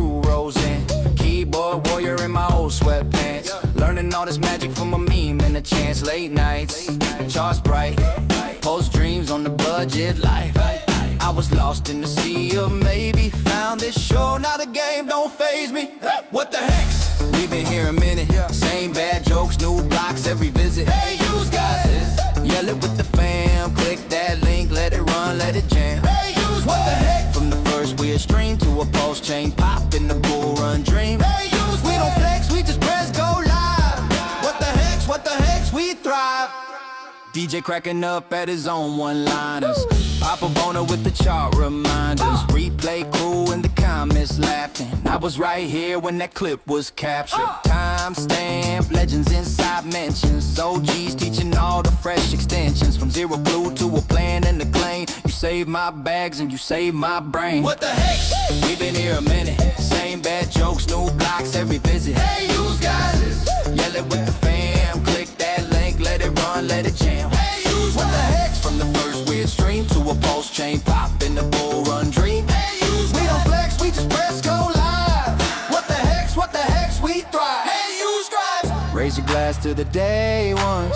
2 rows in. Keyboard warrior in my old sweatpants. Learning all this magic from a meme and a chance. Late nights, charts bright. Post dreams on the budget life. I was lost in the sea of maybe. Found this show, now the game don't faze me. What the hex? We've been here a minute. Same bad jokes, new blocks every visit. Hey, you guys, yell it with the fam. Click that link, let it run, let it jam. Hey, what the heck? From the first weird stream to a pulse chain, pop in the bull run dream. Hey, we don't flex, we just press go live. What the hex, we thrive. DJ cracking up at his own one-liners. Pop a boner with the chart reminders. Replay crew in the comments laughing. I was right here when that clip was captured. Timestamp, legends inside mentions. OGs teaching all the fresh extensions. From zero clue to a plan and a claim. You save my bags and you save my brain. What the heck? We've been here a minute. Same bad jokes, new blocks every visit. Hey, you guys, yell it with the fam. Click that link, let it run, let it jam. Hey, what the heck? From the first weird stream to a pulse chain, pop in the bull run dream. Hey, we don't flex, we just press go live. What the hex, we thrive. Hey, you strive. Raise your glass to the day ones.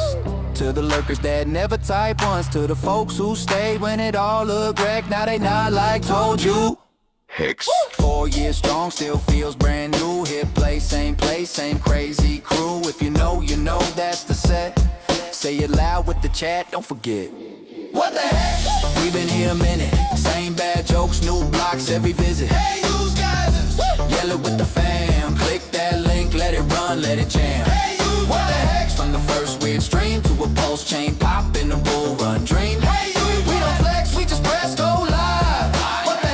To the lurkers that never type once. To the folks who stayed when it all looked wrecked. Now they not like told you. Hex. 4 years strong, still feels brand new. Hit play, same crazy crew. If you know, that's the set. Say it loud with the chat, don't forget. What the heck? We've been here a minute. Same bad jokes, new blocks every visit. Hey, you guys, yell it with the fam. Click that link, let it run, let it jam. Hey, what the heck? From the first weird stream to a pulse chain, pop in the bull run dream. Hey, we don't flex, we just press go live. What the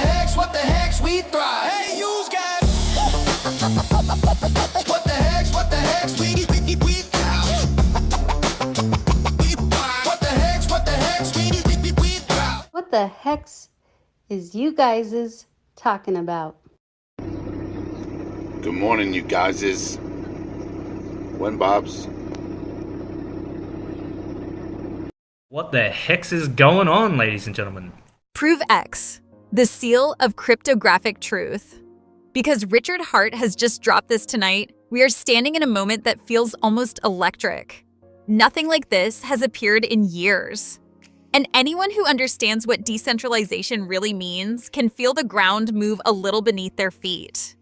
hex, we thrive. Hey, you guys. What the hex, we thrive. What the hex is you guys talking about? Good morning, you guys. When Bob's. What the hex is going on, ladies and gentlemen? Provex, the seal of cryptographic truth. Because Richard Hart has just dropped this tonight, we are standing in a moment that feels almost electric. Nothing like this has appeared in years. And anyone who understands what decentralization really means can feel the ground move a little beneath their feet.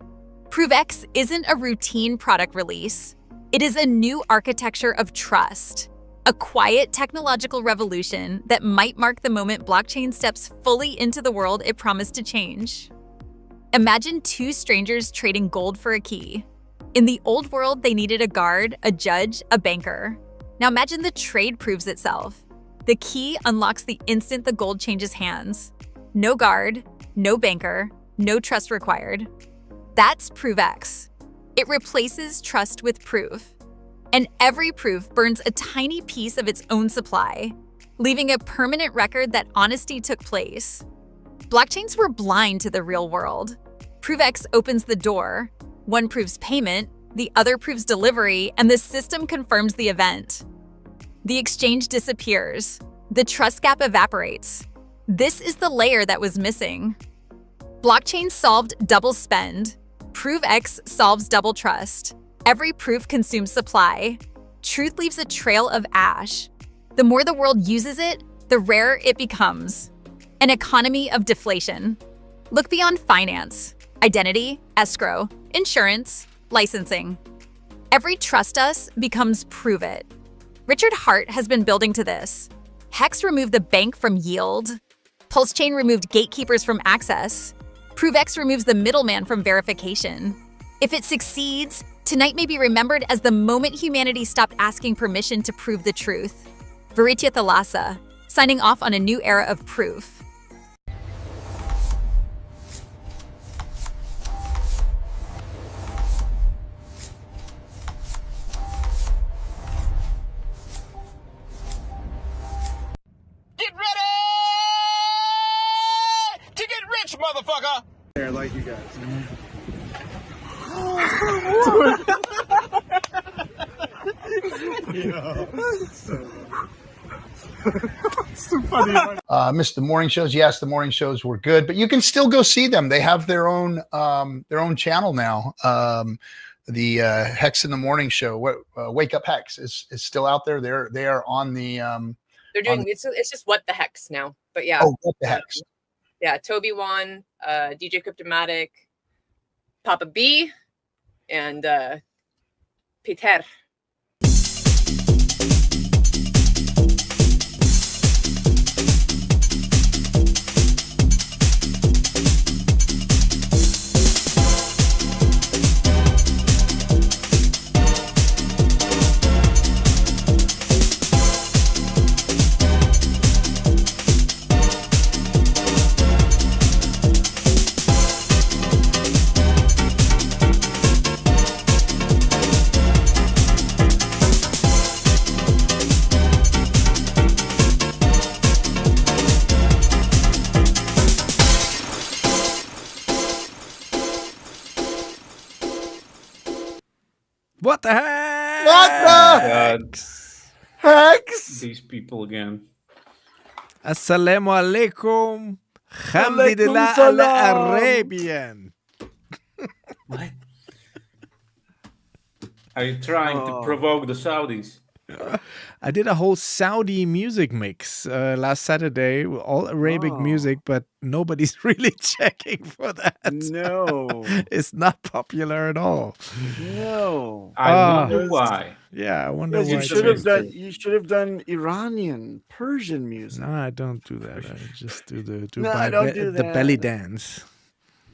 Provex isn't a routine product release. It is a new architecture of trust, a quiet technological revolution that might mark the moment blockchain steps fully into the world it promised to change. Imagine 2 strangers trading gold for a key. In the old world, they needed a guard, a judge, a banker. Now imagine the trade proves itself. The key unlocks the instant the gold changes hands. No guard, no banker, no trust required. That's Provex. It replaces trust with proof. And every proof burns a tiny piece of its own supply, leaving a permanent record that honesty took place. Blockchains were blind to the real world. Provex opens the door. One proves payment, the other proves delivery, and the system confirms the event. The exchange disappears. The trust gap evaporates. This is the layer that was missing. Blockchain solved double spend. Provex solves double trust. Every proof consumes supply. Truth leaves a trail of ash. The more the world uses it, the rarer it becomes. An economy of deflation. Look beyond finance, identity, escrow, insurance, licensing. Every trust us becomes prove it. Richard Hart has been building to this. Hex removed the bank from yield. Pulsechain removed gatekeepers from access. Provex removes the middleman from verification. If it succeeds, tonight may be remembered as the moment humanity stopped asking permission to prove the truth. Veritia Thalassa, signing off on a new era of proof. Get ready to get rich, motherfucker! I like you guys. Yo. So Missed the morning shows. Yes, the morning shows were good, but you can still go see them. They have their own channel now. The Hex in the Morning Show, Wake Up Hex is still out there. They are on the. They're doing it's just What the Hex now, but yeah. Oh, What the Hex. Yeah, Toby Wan, DJ Cryptomatic, Papa B, and Peter. What the heck? What the Hex? These people again. Assalamu alaikum. Hamdulillah ala Arabian. What? Are you trying to provoke the Saudis? I did a whole Saudi music mix last Saturday, all Arabic music, but nobody's really checking for that. No. It's not popular at all. No. I wonder why. Yeah, I wonder why. You should have done Iranian, Persian music. No, I don't do that. I just do the that. belly dance.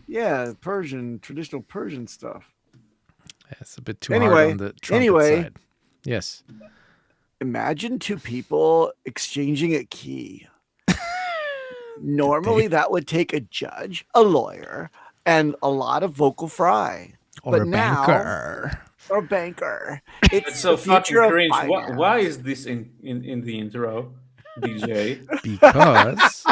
Yeah, traditional Persian stuff. Yeah, it's a bit too hard on the trumpet side. Yes. Imagine two people exchanging a key. Normally, that would take a judge, a lawyer, and a lot of vocal fry. Or a banker. Or a banker. It's so fucking cringe. Why is this in the intro, DJ? Because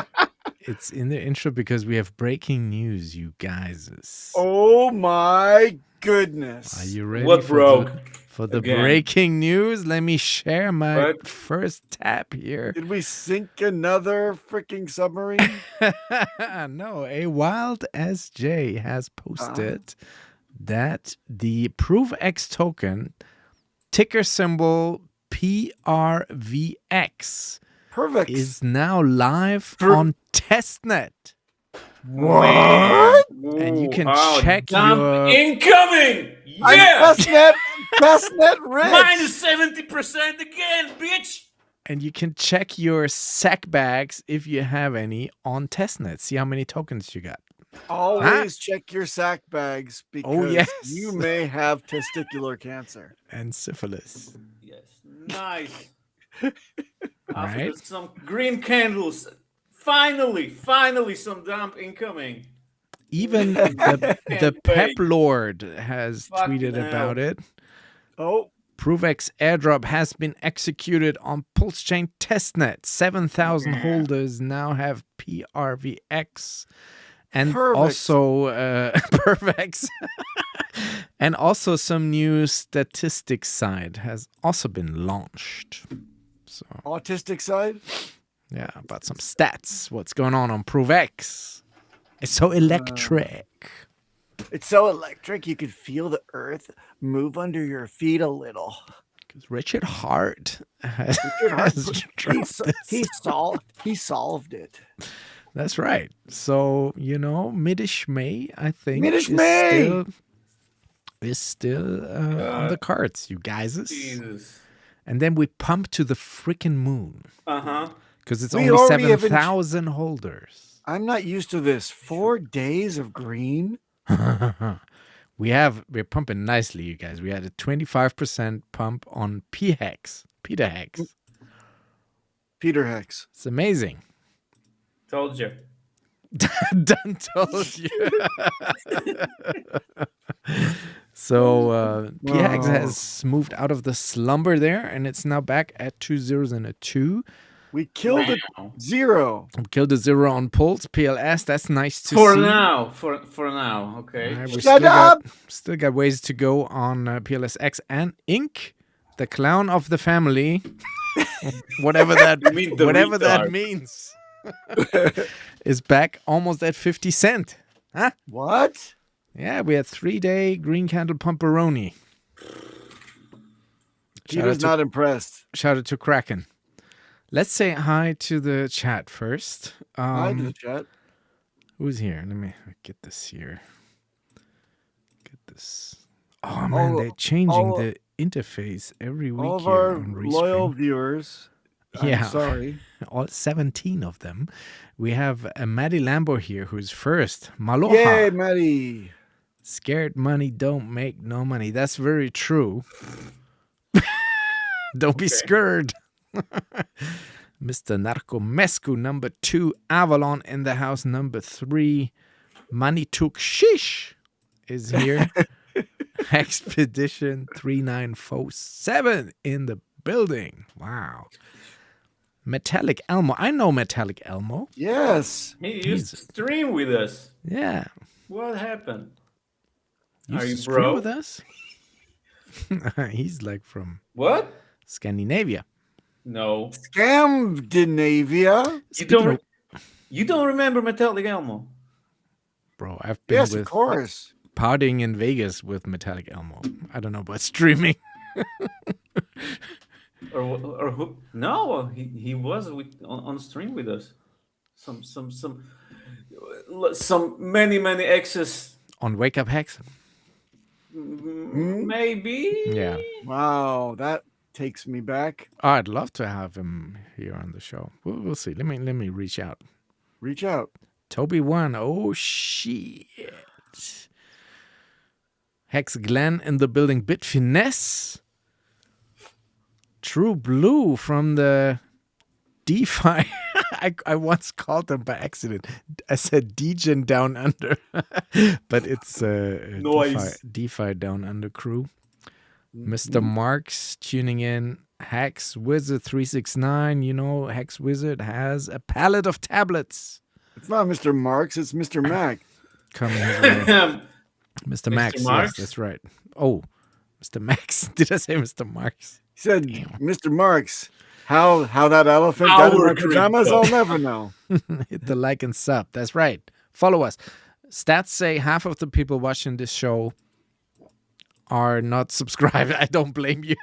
it's in the intro because we have breaking news, you guys. Oh my goodness. Are you ready? What broke? For the breaking news, let me share my first tap here. Did we sink another freaking submarine? No, a wild SJ has posted that the Provex token, ticker symbol PRVX, is now live on testnet. What? And you can check your incoming. Yeah, testnet rich. Minus 70% again, bitch. And you can check your sack bags if you have any on testnet. See how many tokens you got. Always check your sack bags because yes. you may have testicular cancer and syphilis. Yes, nice. Right? After some green candles. Finally, some dump incoming. Even the Pep Lord has tweeted about it. Oh. Provex airdrop has been executed on Pulsechain testnet. 7,000 holders now have PRVX. And also Provex. And also some new statistics side has also been launched. So autistic side? Yeah, about some stats. What's going on Provex? It's so electric. It's so electric. You could feel the earth move under your feet a little. Because Richard Hart has he solved it. That's right. So, mid-ish May, I think. Mid-ish May! Is still on the cards, you guys. Jesus. And then we pump to the freaking moon. Uh-huh. Because it's only 7,000 holders. I'm not used to this. 4 days of green. We're pumping nicely, you guys. We had a 25% pump on Hex. Peter Hex. It's amazing. Told you. Done told you. So PX has moved out of the slumber there, and it's now back at 2 zeros and a 2. We killed a 0. We killed a 0 on Pulse, PLS. That's nice to see. For now, okay. Right, we still got ways to go on PLSX and Ink, the clown of the family. whatever that You mean the whatever that retard. means, is back almost at 50 cent. Huh? What? Yeah, we had 3-day green candle pumperoni. Peter's not impressed. Shout out to Kraken. Let's say hi to the chat first. Hi to the chat. Who's here? Let me get this here. Get this. Oh man, they're changing the interface every week All of here our on Restream. loyal viewers. Yeah, I'm sorry. all 17 of them. We have Maddie Lambo here, who's first. Maloha. Yay, Maddie. Scared money don't make no money. That's very true. Don't be scared. Mr. Narco Mescu, number 2. Avalon in the house, number 3. Manituk Shish is here. Expedition 3947 in the building. Wow. Metallic Elmo. I know Metallic Elmo. Yes. He used to stream with us. Yeah. What happened? Used Are you to stream broke? with us? He's like from What? Scandinavia. No. Scandinavia. You don't remember Metallic Elmo? Bro, I've been Yes, with of course. partying in Vegas with Metallic Elmo. I don't know about streaming. Or who? No, he was on stream with us. Some many exes. On Wake Up Hex. Maybe. Yeah. Wow, that takes me back. Oh, I'd love to have him here on the show. We'll see. Let me reach out. Reach out. Toby1. Oh shit. Hex Glenn in the building. Bit Finesse. True Blue from the DeFi. I once called them by accident. I said Degen Down Under, but it's Noise. DeFi Down Under crew. Mr. Marks tuning in. Hex Wizard 369. You know, Hex Wizard has a pallet of tablets. It's not Mr. Marks, it's Mr. Mac. Coming his way. Mr. Max. Marks? Yes, that's right. Oh, Mr. Max. Did I say Mr. Marks? He said, Mr. Marks, how that elephant got in my Our pajamas, crypto. I'll never know. Hit the like and sub. That's right. Follow us. Stats say half of the people watching this show are not subscribed. I don't blame you.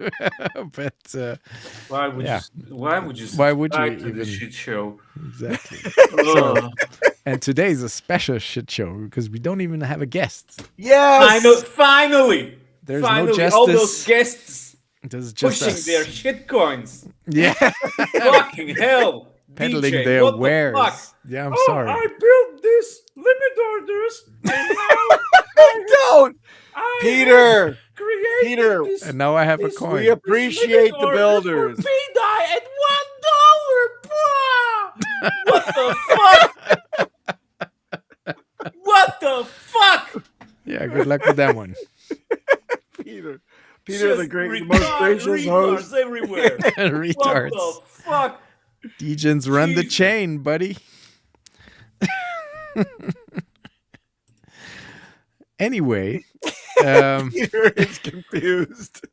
But Why would yeah. you? Why would you? Why would you subscribe to the even- shit show? exactly. Ugh. And today's a special shit show because we don't even have a guest. Yes! Finally, There's no finally, justice. all those guests There's just pushing us. their shit coins. Yeah. Fucking hell, Peddling DJ, their what the wares. fuck? Yeah, I'm Oh, sorry. I built this limit orders. And now Don't! I Peter! created Peter, this, And now I have a this- coin. We appreciate the builders. P-die at $1. What the fuck? What the fuck? Yeah, good luck with that one. Peter, the Just great, the most gracious retards host. everywhere. Retards. What the fuck? Degens run the Jesus. chain, buddy. Anyway. Peter is confused.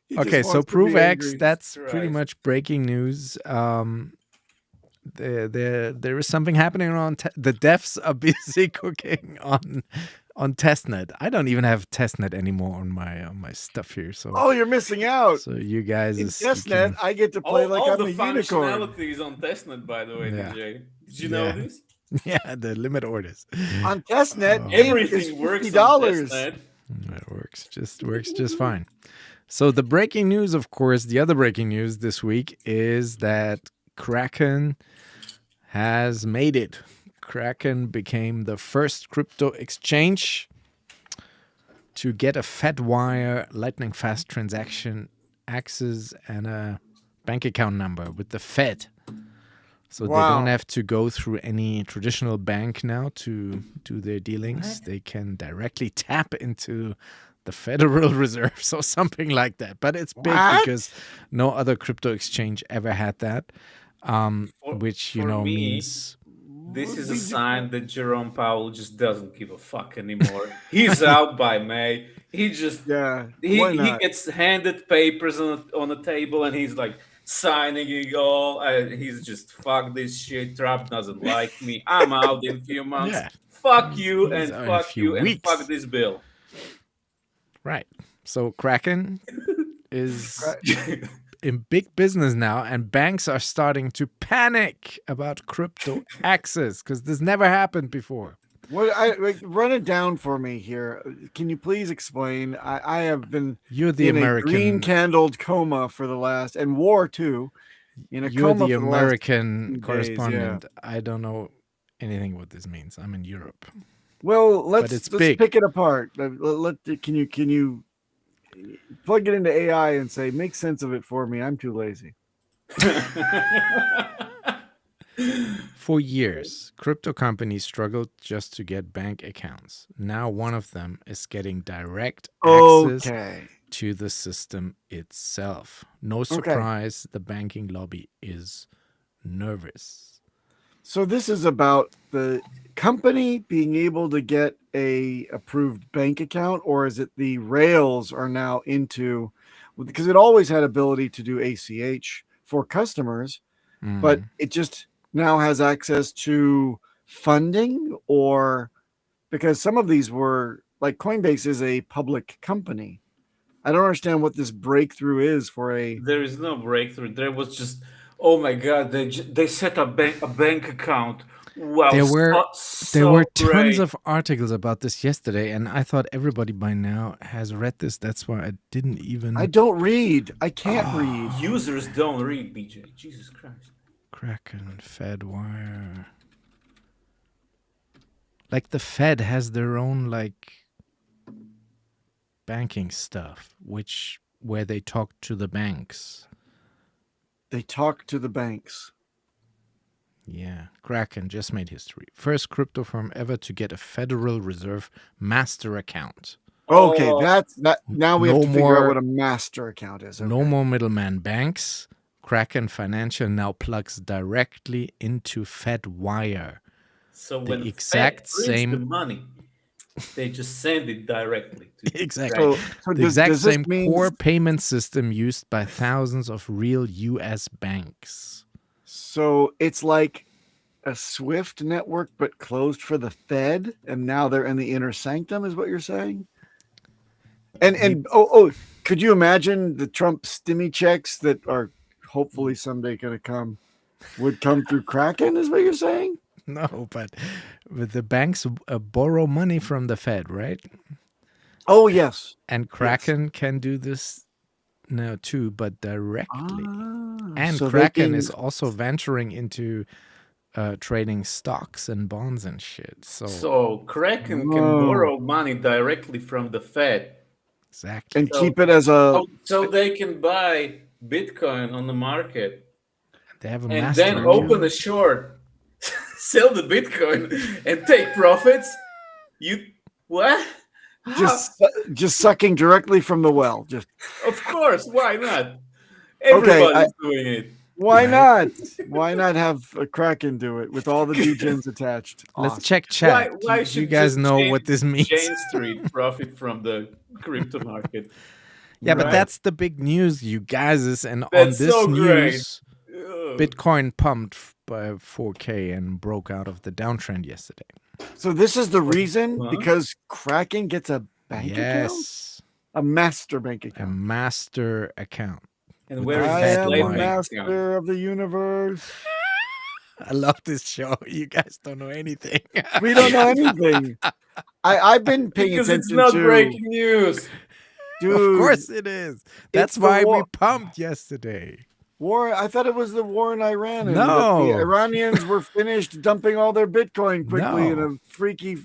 He just Okay, so wants to be Provex, angry. that's pretty Christ. much breaking news. There is something happening around the devs are busy cooking on testnet. I don't even have testnet anymore on my stuff here. So Oh, you're missing out. so you guys In is you testnet, I get to play like all I'm the a unicorn. functionalities on testnet, by the way, Yeah. DJ. Did you know Yeah. this? yeah, the limit orders. On testnet, Oh. Everything works on $50. testnet. It works just fine. So the breaking news, of course, the other breaking news this week is that Kraken has made it. Kraken became the first crypto exchange to get a FedWire lightning fast transaction access and a bank account number with the Fed. So they Wow. don't have to go through any traditional bank now to do their dealings. They can directly tap into the Federal Reserve or something like that. But it's big What? because no other crypto exchange ever had that, which, for me, means... This is a sign that Jerome Powell just doesn't give a fuck anymore. He's out by May. He just he gets handed papers on the table and he's like signing it all. He's just fuck this shit. Trump doesn't like me. I'm out in a few months. Yeah. Fuck you He's and out in a fuck few you weeks. and fuck this bill. Right. So Kraken is in big business now, and banks are starting to panic about crypto access because this never happened before. Run it down for me here. Can you please explain? I have been You're the in American a green candled coma for the last, and war too. In a You're coma the for the last American days, correspondent. I don't know anything what this means. I'm in Europe. Well, let's big. pick it apart. Can you plug it into AI and say make sense of it for me? I'm too lazy. For years, crypto companies struggled just to get bank accounts. Now one of them is getting direct access to the system itself. No surprise, the banking lobby is nervous. So this is about the company being able to get a approved bank account, or is it the rails are now into, because it always had ability to do ACH for customers, but it just now has access to funding, or because some of these were like Coinbase is a public company. I don't understand what this breakthrough is for a. There is no breakthrough. There was just, oh my god, they set up a bank account. Wow, there were tons great. of articles about this yesterday, and I thought everybody by now has read this. That's why I didn't even. I don't read. I can't read. Users don't read, BJ. Jesus Christ. Kraken, Fedwire. Like the Fed has their own like banking stuff, where they talk to the banks. They talk to the banks. Yeah, Kraken just made history. First crypto firm ever to get a Federal Reserve master account. Okay, that's that. Now we have to figure out what a master account is. Okay. No more middleman banks. Kraken Financial now plugs directly into Fedwire. So the when exact Fed same the money, they just send it directly to exactly the exact same core payment system used by thousands of real U.S. banks. So it's like a SWIFT network, but closed for the Fed, and now they're in the inner sanctum, is what you're saying? And could you imagine the Trump stimmy checks that are hopefully someday going to come would come through Kraken, is what you're saying? No, but the banks borrow money from the Fed, right? Oh, yes. And Kraken can do this now too, but directly. And so Kraken is also venturing into trading stocks and bonds and shit. So Kraken can borrow money directly from the Fed. Exactly. And keep it as a... So they can buy Bitcoin on the market. They have a and master then account. open a short, sell the Bitcoin, and take profits. What? Just sucking directly from the well. Just of course, why not? Everybody's doing it. Why not? Why not have a Kraken do it with all the degens attached? Let's check chat. Why you guys know what this means? Chain Street profit from the crypto market. Yeah, but that's the big news, you guys. And on this news, Bitcoin pumped by 4K and broke out of the downtrend yesterday. So this is the reason, because Kraken gets a bank account? A master bank account. A master account. And where is I am the master of the universe. I love this show. You guys don't know anything. We don't know anything. I've been paying because attention it's not to breaking news. Dude, of course it is. That's why we pumped yesterday. War. I thought it was the war in Iran. And no, the Iranians were finished dumping all their Bitcoin quickly in a freaky,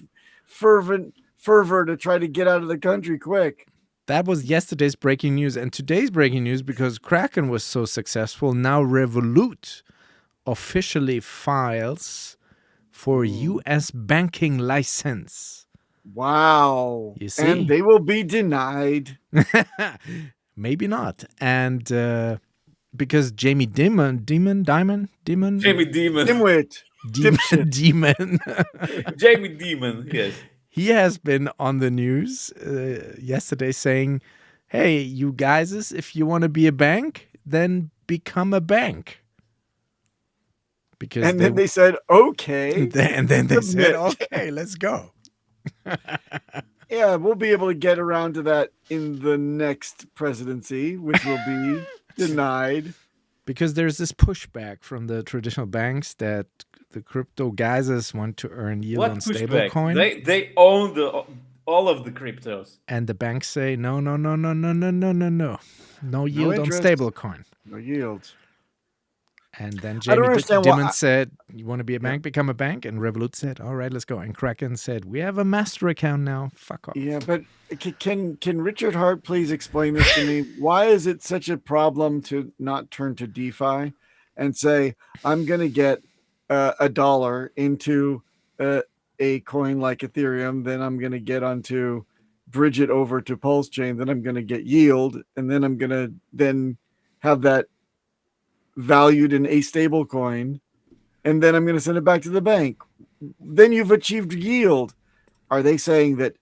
fervor to try to get out of the country quick. That was yesterday's breaking news. And today's breaking news, because Kraken was so successful, now Revolut officially files for U.S. banking license. Wow. You see? And they will be denied. Maybe not. And because Jamie Dimon, Jamie Dimon. Dimwit. Demon. Jamie Demon, yes. He has been on the news yesterday saying, hey, you guys, if you want to be a bank, then become a bank. Because then they said, okay. And then they said, okay, let's go. Yeah, we'll be able to get around to that in the next presidency, which will be denied. Because there's this pushback from the traditional banks that the crypto guys want to earn yield on stablecoin. They own all of the cryptos. And the banks say, no. No yield on stablecoin. No yield. And then Jamie Dimon said, you want to be a bank, become a bank. And Revolut said, all right, let's go. And Kraken said, we have a master account now. Fuck off. Yeah, but can Richard Hart please explain this to me? Why is it such a problem to not turn to DeFi and say, I'm going to get $1 into a coin like Ethereum, then I'm going to get onto bridge it over to Pulsechain, then I'm going to get yield, and then I'm going to then have that valued in a stable coin, and then I'm going to send it back to the bank. Then you've achieved yield. Are they saying that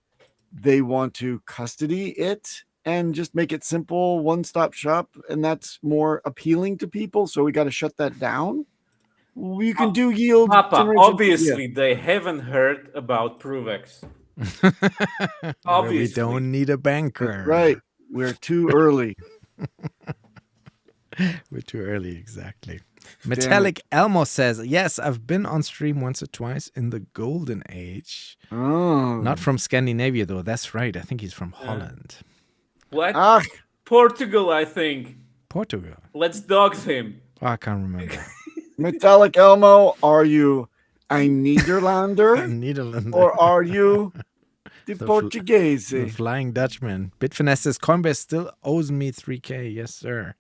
they want to custody it and just make it simple, one-stop shop, and that's more appealing to people, so we got to shut that down? You can do yield. Papa, obviously they haven't heard about Provex. Obviously. We don't need a banker. That's right. We're too early. We're too early, exactly. Metallic Elmo says, yes, I've been on stream once or twice in the golden age. Oh. Not from Scandinavia, though. That's right. I think he's from Holland. What? Portugal, I think. Portugal. Let's dox him. Oh, I can't remember. Metallic Elmo, are you a Nederlander? A Nederlander. Or are you the Portuguese? The Flying Dutchman. Bitfinesse says, Coinbase still owes me 3K. Yes, sir.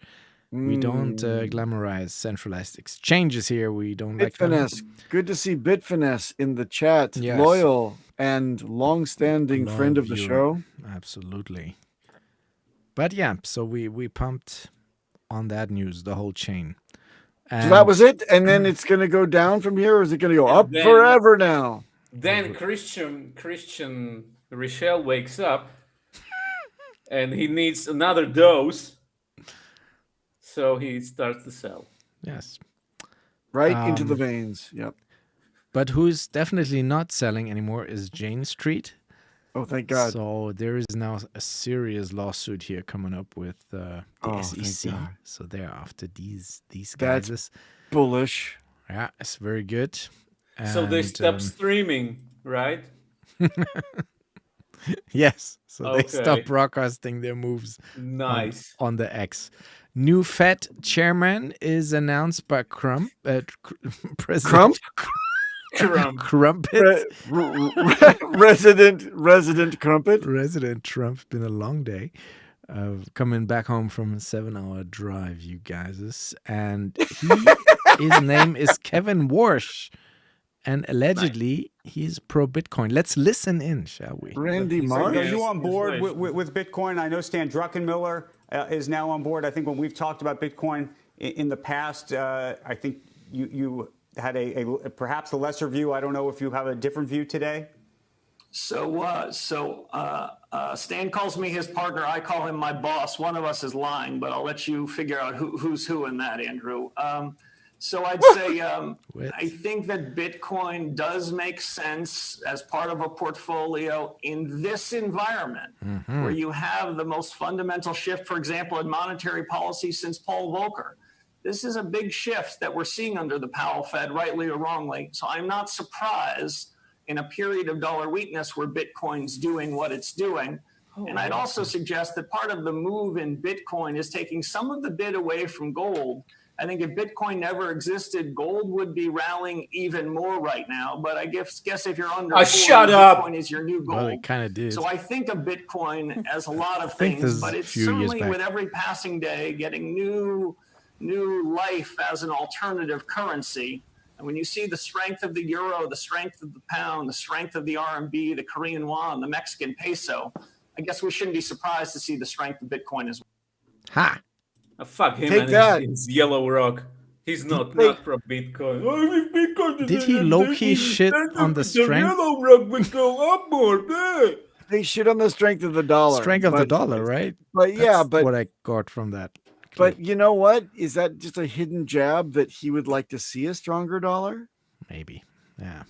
We don't glamorize centralized exchanges here. We don't like Bitfinesse. Good to see Bitfinesse in the chat. Yes. Loyal and long-standing friend of the show. Absolutely. But yeah, so we pumped on that news, the whole chain. So that was it? And then it's going to go down from here, or is it going to go up forever now? Then Christian Richel wakes up and he needs another dose. So he starts to sell. Yes. Right into the veins. Yep. But who's definitely not selling anymore is Jane Street. Oh, thank God. So there is now a serious lawsuit here coming up with the SEC. So they're after these guys. That's bullish. Yeah, it's very good. And, so they stop streaming, right? Yes. So they stop broadcasting their moves. Nice. On the X. New Fed chairman is announced by President Crumpet. Resident Crumpet. Resident Trump. Been a long day. Coming back home from a 7-hour drive, you guys. And his name is Kevin Warsh. And allegedly, he's pro-Bitcoin. Let's listen in, shall we? Randy Marsh. Are you on board with Bitcoin? I know Stan Druckenmiller is now on board. I think when we've talked about Bitcoin in the past, I think you had perhaps a lesser view. I don't know if you have a different view today. So Stan calls me his partner. I call him my boss. One of us is lying, but I'll let you figure out who's who in that, Andrew. So I'd say I think that Bitcoin does make sense as part of a portfolio in this environment where you have the most fundamental shift, for example, in monetary policy since Paul Volcker. This is a big shift that we're seeing under the Powell Fed, rightly or wrongly. So I'm not surprised in a period of dollar weakness where Bitcoin's doing what it's doing. And I'd also suggest that part of the move in Bitcoin is taking some of the bid away from gold. I think if Bitcoin never existed, gold would be rallying even more right now. But I guess if you're under shut up. Bitcoin is your new gold. Well, it kind of did. So I think of Bitcoin as a lot of things, but it's certainly with every passing day getting new life as an alternative currency. And when you see the strength of the euro, the strength of the pound, the strength of the RMB, the Korean won, the Mexican peso, I guess we shouldn't be surprised to see the strength of Bitcoin as well. Ha! Fuck him and his yellow rock. He's not from Bitcoin. Oh, if Bitcoin Did he low-key shit on the strength? yellow rug would go up more. They shit on the strength of the dollar. Strength of the dollar, right? But yeah, That's but what I got from that. But you know what? Is that just a hidden jab that he would like to see a stronger dollar? Maybe. Yeah.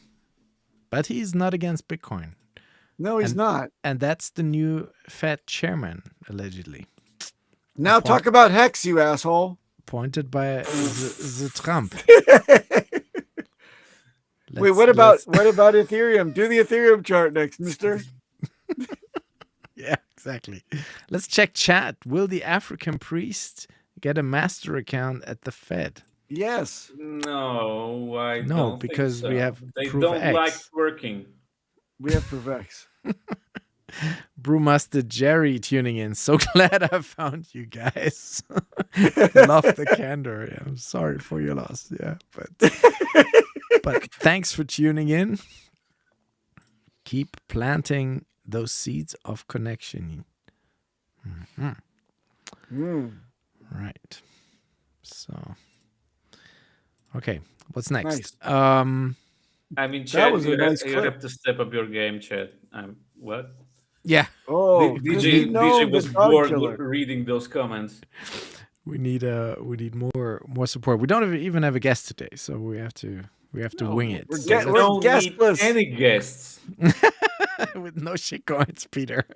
But he's not against Bitcoin. No, he's not. And that's the new Fed chairman, allegedly. Now talk about Hex, you asshole. Appointed by the Trump. Wait, what about Ethereum? Do the Ethereum chart next, mister. Yeah, exactly. Let's check chat. Will the African priest get a master account at the Fed? Yes. No, I No, don't because think so. we have They Provex. don't like working. We have Provex. Brewmaster Jerry tuning in. So glad I found you guys. Love the candor. Yeah, I'm sorry for your loss. Yeah, but thanks for tuning in. Keep planting those seeds of connection. Right. So, okay. What's next? Nice. I mean, Chad, was a nice you clip. have to step up your game, Chad. What? Yeah. Oh, DJ was bored reading those comments. We need more support. We don't even have a guest today, so we have to wing it. We're Don't need guestless. any guests. With no shit coins, Peter.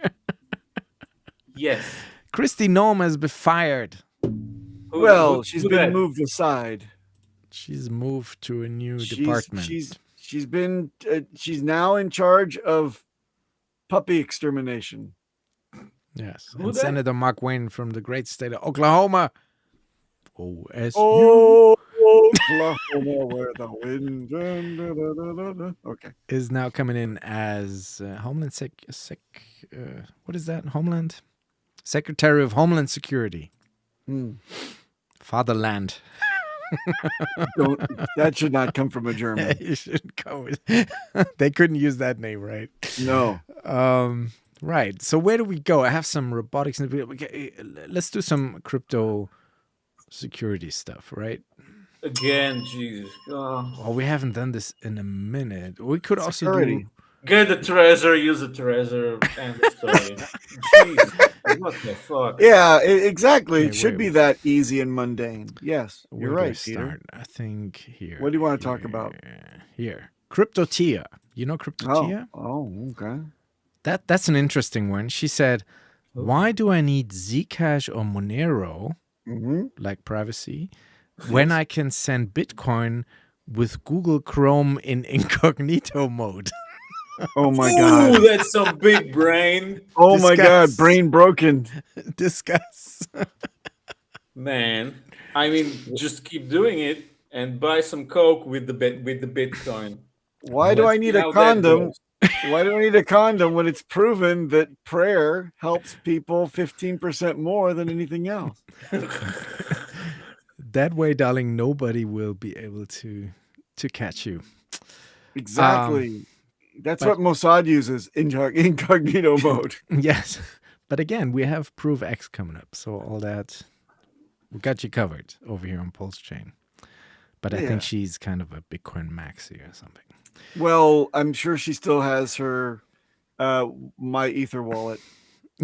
Yes. Christy Nome has been fired. Well, she's been moved aside. She's moved to a new department. She's now in charge of puppy extermination. Yes. And Senator Mark Wayne from the great state of Oklahoma. OSU. Oh, Oklahoma, where the wind. Okay. Is now coming in as Homeland what is that? Homeland? Secretary of Homeland Security. Fatherland. That should not come from a German. You shouldn't go with. They couldn't use that name, right? No. Right. So where do we go? I have some robotics. Let's do some crypto security stuff, right? Again, Jesus. Oh, we haven't done this in a minute. We could also do. Get the treasure, use the treasure, and the story. Jesus, what the fuck? Yeah, exactly. It should be that easy and mundane. Yes, you're right, Peter. I think here. What do you want to talk about? Here. CryptoTia. You know CryptoTia? Oh, okay. That's an interesting one. She said, why do I need Zcash or Monero, like privacy, when I can send Bitcoin with Google Chrome in incognito mode? Oh my God. Ooh, that's some big brain. Oh my God, brain broken. Discuss. Man, I mean, just keep doing it and buy some Coke with the Bitcoin. Why do I need a condom? Why do I need a condom when it's proven that prayer helps people 15% more than anything else? That way, darling, nobody will be able to catch you. Exactly. That's what Mossad uses, incognito mode. Yes. But again, we have Provex coming up. So all that, we got you covered over here on Pulsechain. But I think she's kind of a Bitcoin maxi or something. Well, I'm sure she still has her My Ether wallet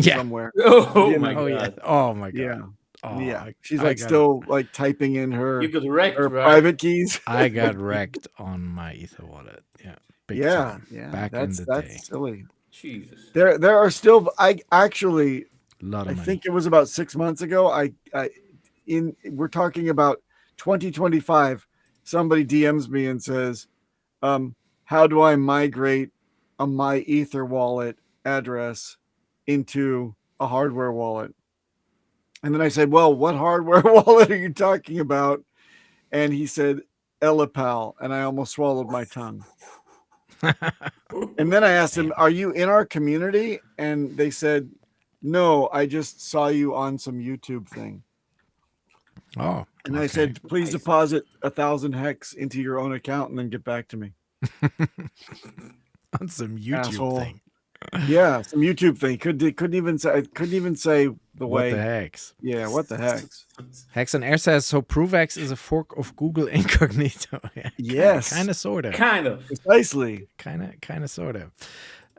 somewhere. Oh my God. Yeah. Oh my God. Yeah. Oh, yeah. She's still typing in her, you got wrecked, her right? private keys. I got wrecked on my Ether wallet. Yeah. Big time. Back in the day. That's silly. Jesus. There are still actually a lot of money. I think it was about 6 months ago. We're talking about 2025. Somebody DMs me and says, how do I migrate a My Ether wallet address into a hardware wallet? And then I said, well, what hardware wallet are you talking about? And he said, Elipal. And I almost swallowed my tongue. And then I asked him, are you in our community? And they said, no, I just saw you on some YouTube thing. Oh. And I said, please deposit 1,000 hex into your own account and then get back to me. On some YouTube thing. Yeah, some YouTube thing. Couldn't even say the What way. the hex? Yeah, what the hex? Hex on Air says, so Provex is a fork of Google Incognito. Yes. Kind of, sort of. Kind of. Precisely. Kind of, sort of.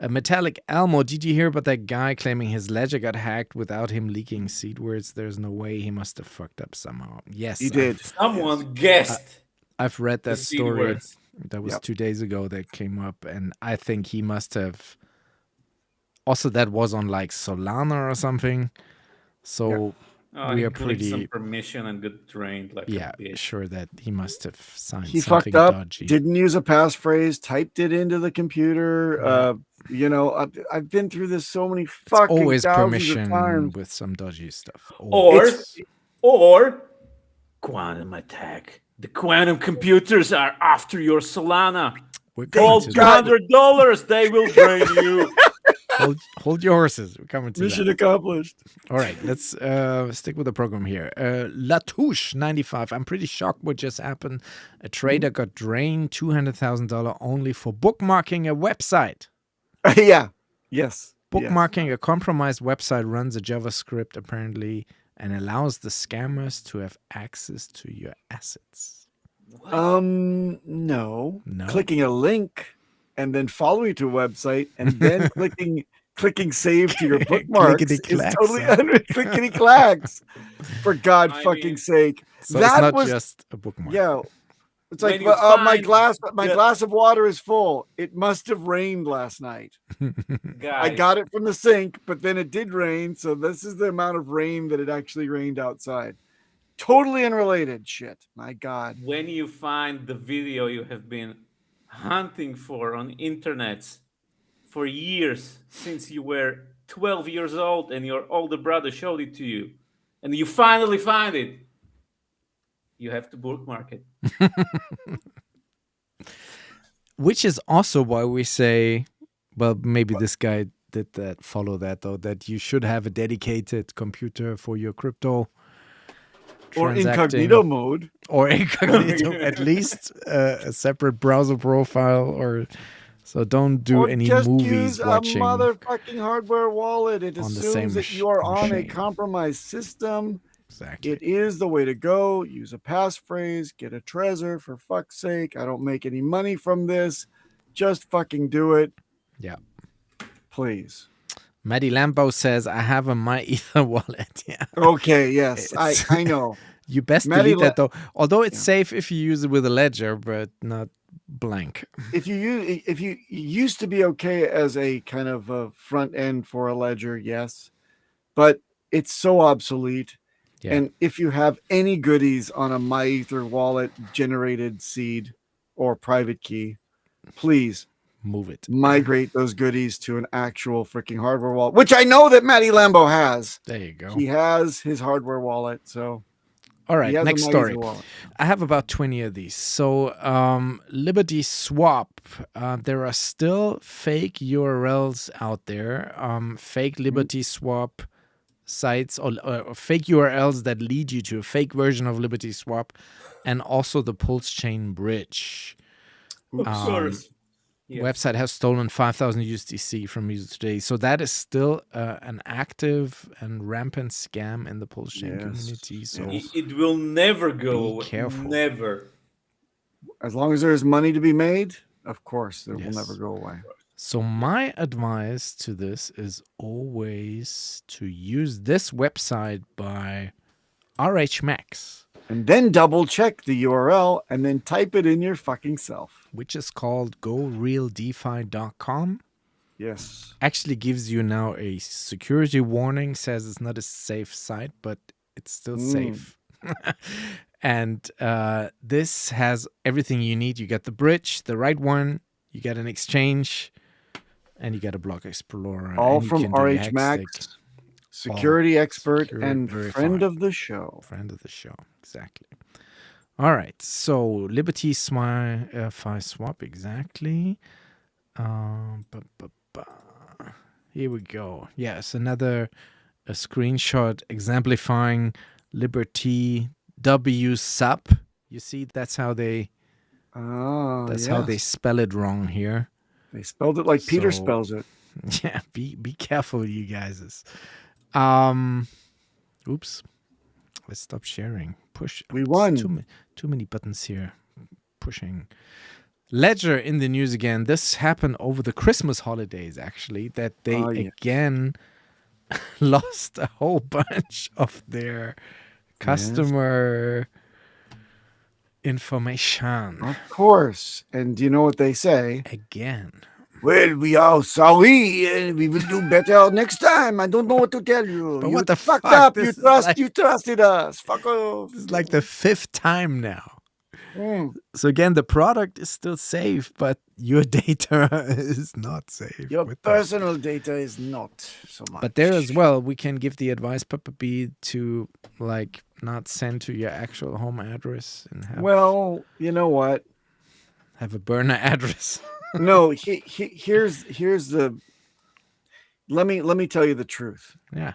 Metallic Elmo, did you hear about that guy claiming his ledger got hacked without him leaking seed words? There's no way. He must have fucked up somehow. Yes. He did. Someone guessed. I've read that seed story. words. That was 2 days ago that came up, and I think he must have. Also, that was on like Solana or something. So we are pretty some permission and got drained. Like sure that he must have signed. He something fucked up. Dodgy. Didn't use a passphrase. Typed it into the computer. You know, I've been through this so many fucking Always thousands permission of times. with some dodgy stuff. Or quantum attack. The quantum computers are after your Solana. Hold $200, they will drain you. Hold your horses. We're coming to Mission that. accomplished. All right, let's stick with the program here. Latouche95. I'm pretty shocked what just happened. A trader got drained $200,000 only for bookmarking a website. Yeah. Yes. Bookmarking a compromised website runs a JavaScript apparently and allows the scammers to have access to your assets. No. Clicking a link and then following to a website and then clicking save to your bookmarks is totally clickety clacks. For God fucking sake. So that it's not just a bookmark. Yeah. It's like my glass of water is full. It must have rained last night. I got it from the sink, but then it did rain, so this is the amount of rain that it actually rained outside. Totally unrelated shit. My God. When you find the video you have been hunting for on internets for years, since you were 12 years old and your older brother showed it to you, and you finally find it, you have to bookmark it. Which is also why we say, well, maybe this guy did that, follow that though, that you should have a dedicated computer for your crypto. Or incognito mode. Or incognito, at least a separate browser profile. Or so don't do any just movies use watching. A motherfucking hardware wallet. It assumes that you are on a machine. compromised system. Exactly. It is the way to go. Use a passphrase. Get a Trezor for fuck's sake. I don't make any money from this. Just fucking do it. Yeah. Please. Maddie Lambo says, I have a MyEther wallet. Yeah. Okay, yes. I know. You best delete that though. Although it's safe if you use it with a ledger, but not blank. If you used to be okay as a kind of a front end for a ledger, yes. But it's so obsolete. Yeah. And if you have any goodies on a MyEther wallet generated seed or private key, please move it. Migrate those goodies to an actual freaking hardware wallet, which I know that Matty Lambo has. There you go. He has his hardware wallet. So, all right, next story. I have about 20 of these. So, Liberty Swap. There are still fake URLs out there. Fake Liberty Swap sites or fake URLs that lead you to a fake version of Liberty Swap, and also the Pulsechain bridge. Website has stolen 5,000 USDC from users today. So that is still an active and rampant scam in the Pulsechain community. So it will never go away. Careful. Never. As long as there is money to be made, of course, it will never go away. So my advice to this is always to use this website by RHMax. And then double check the URL and then type it in your fucking self. Which is called gorealdefi.com. Yes. Actually gives you now a security warning, says it's not a safe site, but it's still safe. And this has everything you need. You get the bridge, the right one, you get an exchange, and you get a block explorer. All from RHMax, security expert and friend of the show. Friend of the show, exactly. All right, so Liberty Fi Swap, exactly. Here we go. Yes, another screenshot exemplifying Liberty W sub. You see, that's how they. How they spell it wrong here. They spelled it like Peter spells it. Yeah, be careful, you guys. Oops. Let's stop sharing. Push. We won. Too many buttons here. Pushing. Ledger in the news again. This happened over the Christmas holidays, actually, that they again lost a whole bunch of their customer information. Of course. And do you know what they say? Again. Well, we are sorry, and we will do better next time. I don't know what to tell you. But you what the fucked fuck? up. This You trusted us. Fuck off. This is like the 5th time now. So again, the product is still safe, but your data is not safe. Your personal data is not so much. But there as well, we can give the advice, Papa, to like not send to your actual home address and have. Well, you know what? Have a burner address. No, here's the. Let me tell you the truth. Yeah.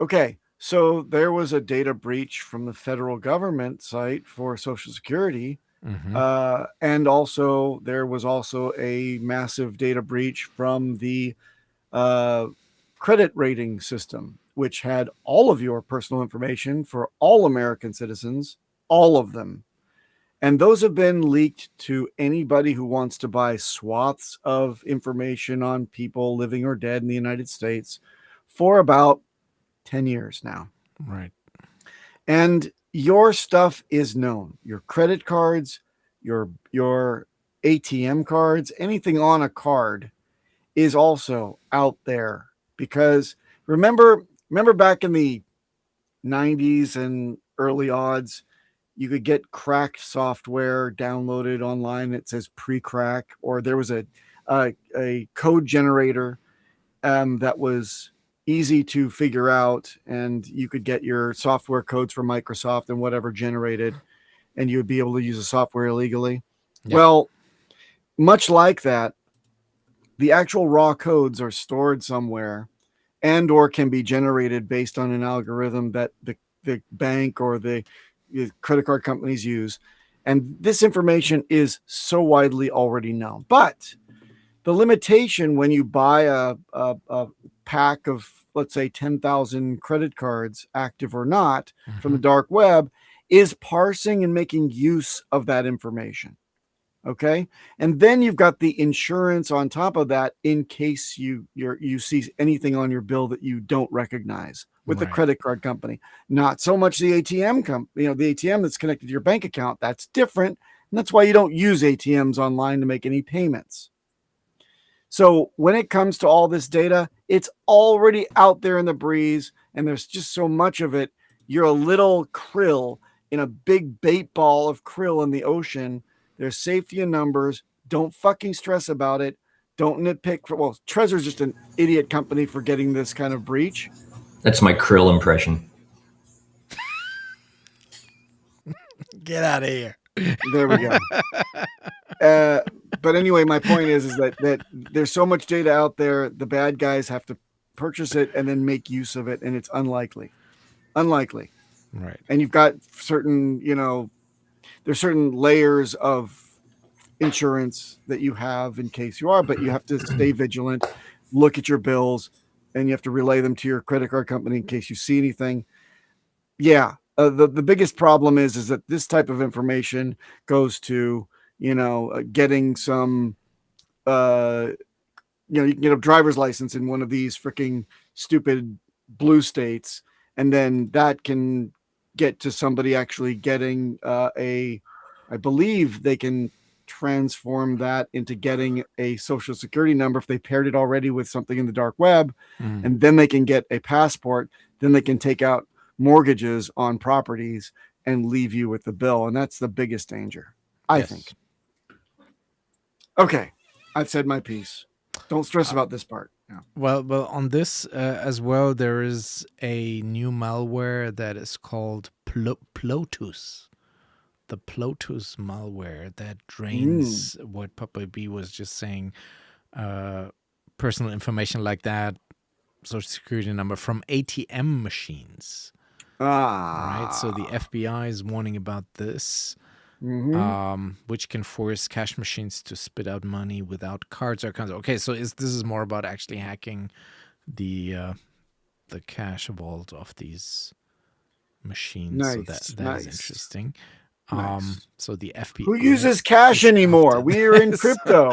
Okay. So there was a data breach from the federal government site for Social Security. And also there was also a massive data breach from the credit rating system, which had all of your personal information for all American citizens, all of them. And those have been leaked to anybody who wants to buy swaths of information on people living or dead in the United States for about 10 years now. Right. And your stuff is known. Your credit cards, your ATM cards, anything on a card is also out there. Because remember back in the 90s and early odds, you could get cracked software downloaded online that says pre-crack, or there was a code generator that was easy to figure out, and you could get your software codes from Microsoft and whatever generated, and you would be able to use the software illegally. Yeah. Well, much like that, the actual raw codes are stored somewhere and or can be generated based on an algorithm that the bank or the credit card companies use. And this information is so widely already known. But the limitation when you buy a pack of, let's say, 10,000 credit cards, active or not, from the dark web, is parsing and making use of that information. Okay. And then you've got the insurance on top of that in case you see anything on your bill that you don't recognize with the credit card company. Not so much the ATM the ATM that's connected to your bank account. That's different. And that's why you don't use ATMs online to make any payments. So when it comes to all this data, it's already out there in the breeze, and there's just so much of it. You're a little krill in a big bait ball of krill in the ocean. There's safety in numbers. Don't fucking stress about it. Don't nitpick. Trezor's just an idiot company for getting this kind of breach. That's my krill impression. Get out of here. There we go. But anyway, my point is that there's so much data out there. The bad guys have to purchase it and then make use of it, and it's unlikely. Right. And you've got certain, there's certain layers of insurance that you have in case you are, but you have to stay vigilant, look at your bills, and you have to relay them to your credit card company in case you see anything. Yeah. The biggest problem is that this type of information goes to, getting some, you can get a driver's license in one of these freaking stupid blue states, and then that can get to somebody actually getting I believe they can transform that into getting a social security number if they paired it already with something in the dark web, and then they can get a passport. Then they can take out mortgages on properties and leave you with the bill. And that's the biggest danger, I think. Okay. I've said my piece. Don't stress about this part. Yeah. Well, on this as well, there is a new malware that is called Plotus. The Plotus malware that drains what Papa B was just saying, personal information like that, social security number from ATM machines. Right. So the FBI is warning about this, which can force cash machines to spit out money without cards or accounts. Okay, so this is more about actually hacking the the cache vault of these machines. So that is interesting. So the FP. Who uses cash anymore? We're in crypto.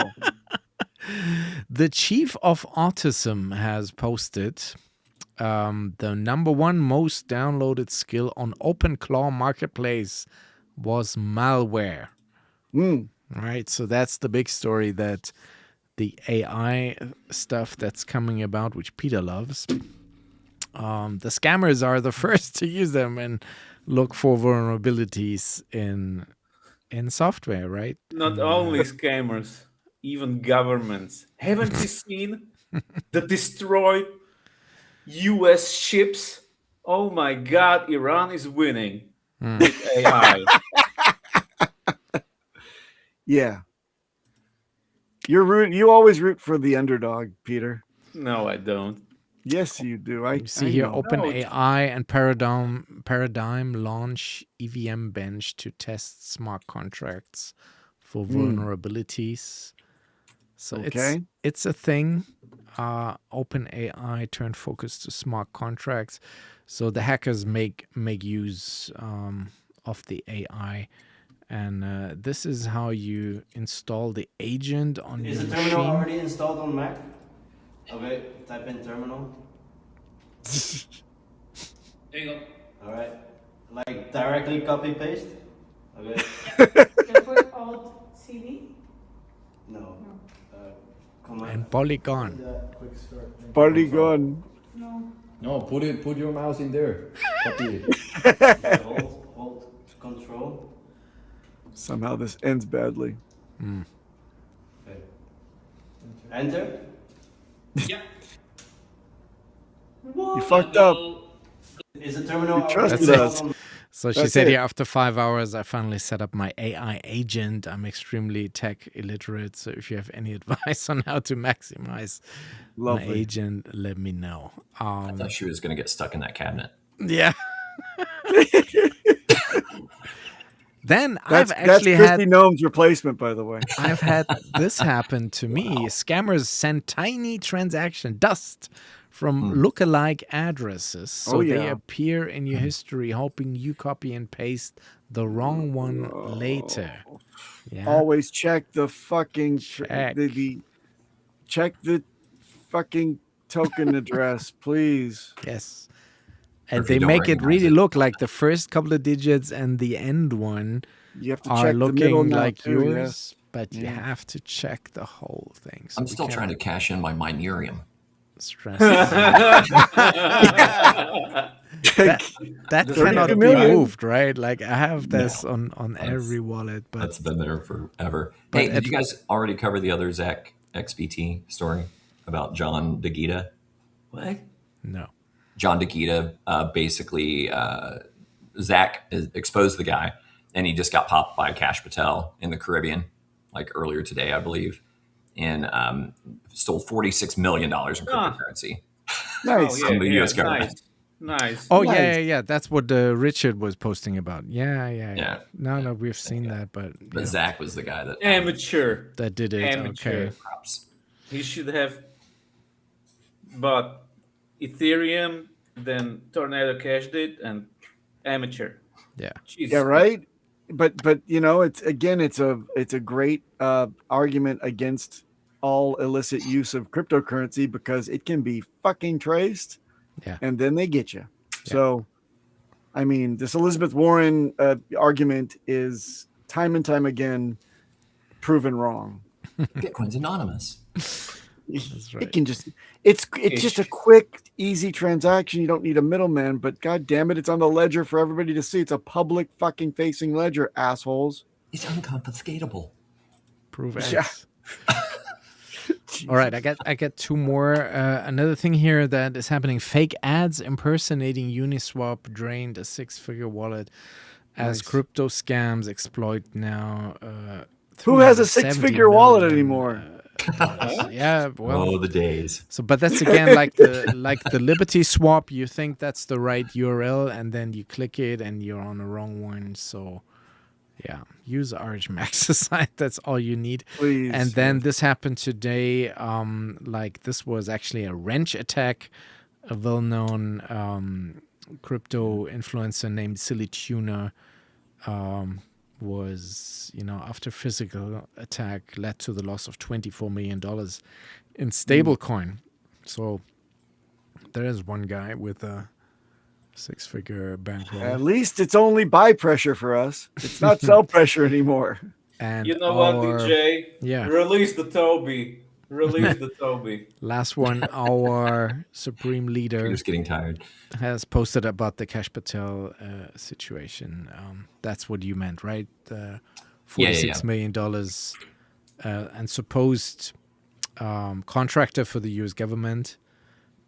The chief of autism has posted the #1 most downloaded skill on OpenClaw Marketplace was malware. Right, so that's the big story, that the AI stuff that's coming about, which Peter loves. The scammers are the first to use them and look for vulnerabilities in software, right? Not only scammers, even governments. Haven't you seen the destroyed US ships? Oh my God, Iran is winning with AI. Yeah. You always root for the underdog, Peter. No, I don't. Yes, you do. I see here, know. OpenAI and Paradigm launch EVM bench to test smart contracts for vulnerabilities. So it's a thing. OpenAI turned focus to smart contracts. So the hackers make use of the AI. And this is how you install the agent on your machine. Is the terminal already installed on Mac? Okay, type in terminal. There you go. All right. Like directly copy paste? Okay. Put Alt-CD? No. And Polygon. Polygon. No. No, put your mouse in there. Copy it. Hold control. Somehow this ends badly. Okay. Enter. Yeah. You fucked up. Is the terminal You trusted us. So she said here, after 5 hours, I finally set up my AI agent. I'm extremely tech illiterate. So if you have any advice on how to maximize my agent, let me know. I thought she was going to get stuck in that cabinet. Yeah. Then that's Christy Gnome's replacement, by the way. I've had this happen to me. Scammers send tiny transaction dust from lookalike addresses, so they appear in your history, hoping you copy and paste the wrong one later. Yeah. Always check the fucking Check the fucking token address, please. Yes. And they make it really look like the first couple of digits and the end one you have to are check looking the middle like too, yours, but you have to check the whole thing. So I'm still trying to cash in my Minerium. Stress. that cannot be moved, right? Like I have this on every wallet, but that's been there forever. Hey, did you guys already cover the other Zach XBT story about John DeGita? What? No. John DeGita, basically, Zach exposed the guy, and he just got popped by Cash Patel in the Caribbean, like earlier today, I believe, and stole $46 million in cryptocurrency. Nice. From the U.S. government. Nice. Oh, yeah. That's what Richard was posting about. Yeah. No, we've seen that, but Zach was the guy that amateur that did it. Amateur. Okay. He should have bought Ethereum, then Tornado cashed it, and amateur. Yeah. Jesus. Yeah, right. But it's a great argument against all illicit use of cryptocurrency because it can be fucking traced. Yeah. And then they get you. Yeah. So, I mean, this Elizabeth Warren argument is time and time again proven wrong. Bitcoin's anonymous. That's right. It can it's just a quick, easy transaction. You don't need a middleman, but god damn it, it's on the ledger for everybody to see. It's a public fucking facing ledger, assholes. It's unconfiscatable. Prove X. Yeah. All right, I get two more. Another thing here that is happening: fake ads impersonating Uniswap drained a 6-figure wallet as crypto scams exploit now. Who has a 6-figure wallet anymore? Yeah, well, the days. So, but that's again like the Liberty Swap. You think that's the right URL, and then you click it, and you're on the wrong one. So, yeah, use Archmax site. That's all you need. Please. And then this happened today. Like this was actually a wrench attack a well-known crypto influencer named Silly Tuna was, after physical attack led to the loss of $24 million in stablecoin. So there is one guy with a 6-figure bankroll. At least it's only buy pressure for us. It's not sell pressure anymore. And you know what, DJ? Yeah. Release the Toby. Release the Toby. Last one, our supreme leader Just getting tired. has posted about the Cash Patel situation. That's what you meant, right? $46 million and supposed contractor for the U.S. government,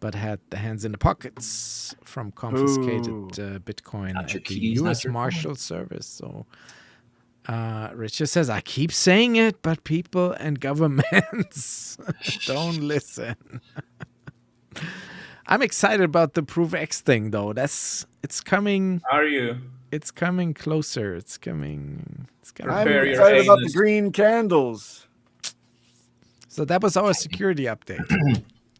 but had the hands in the pockets from confiscated Bitcoin at the U.S. Marshal Service. So Richard says, I keep saying it, but people and governments don't listen. I'm excited about the Provex thing, though. It's coming. Are you? It's coming closer. It's coming. I'm excited about the green candles. So that was our security update.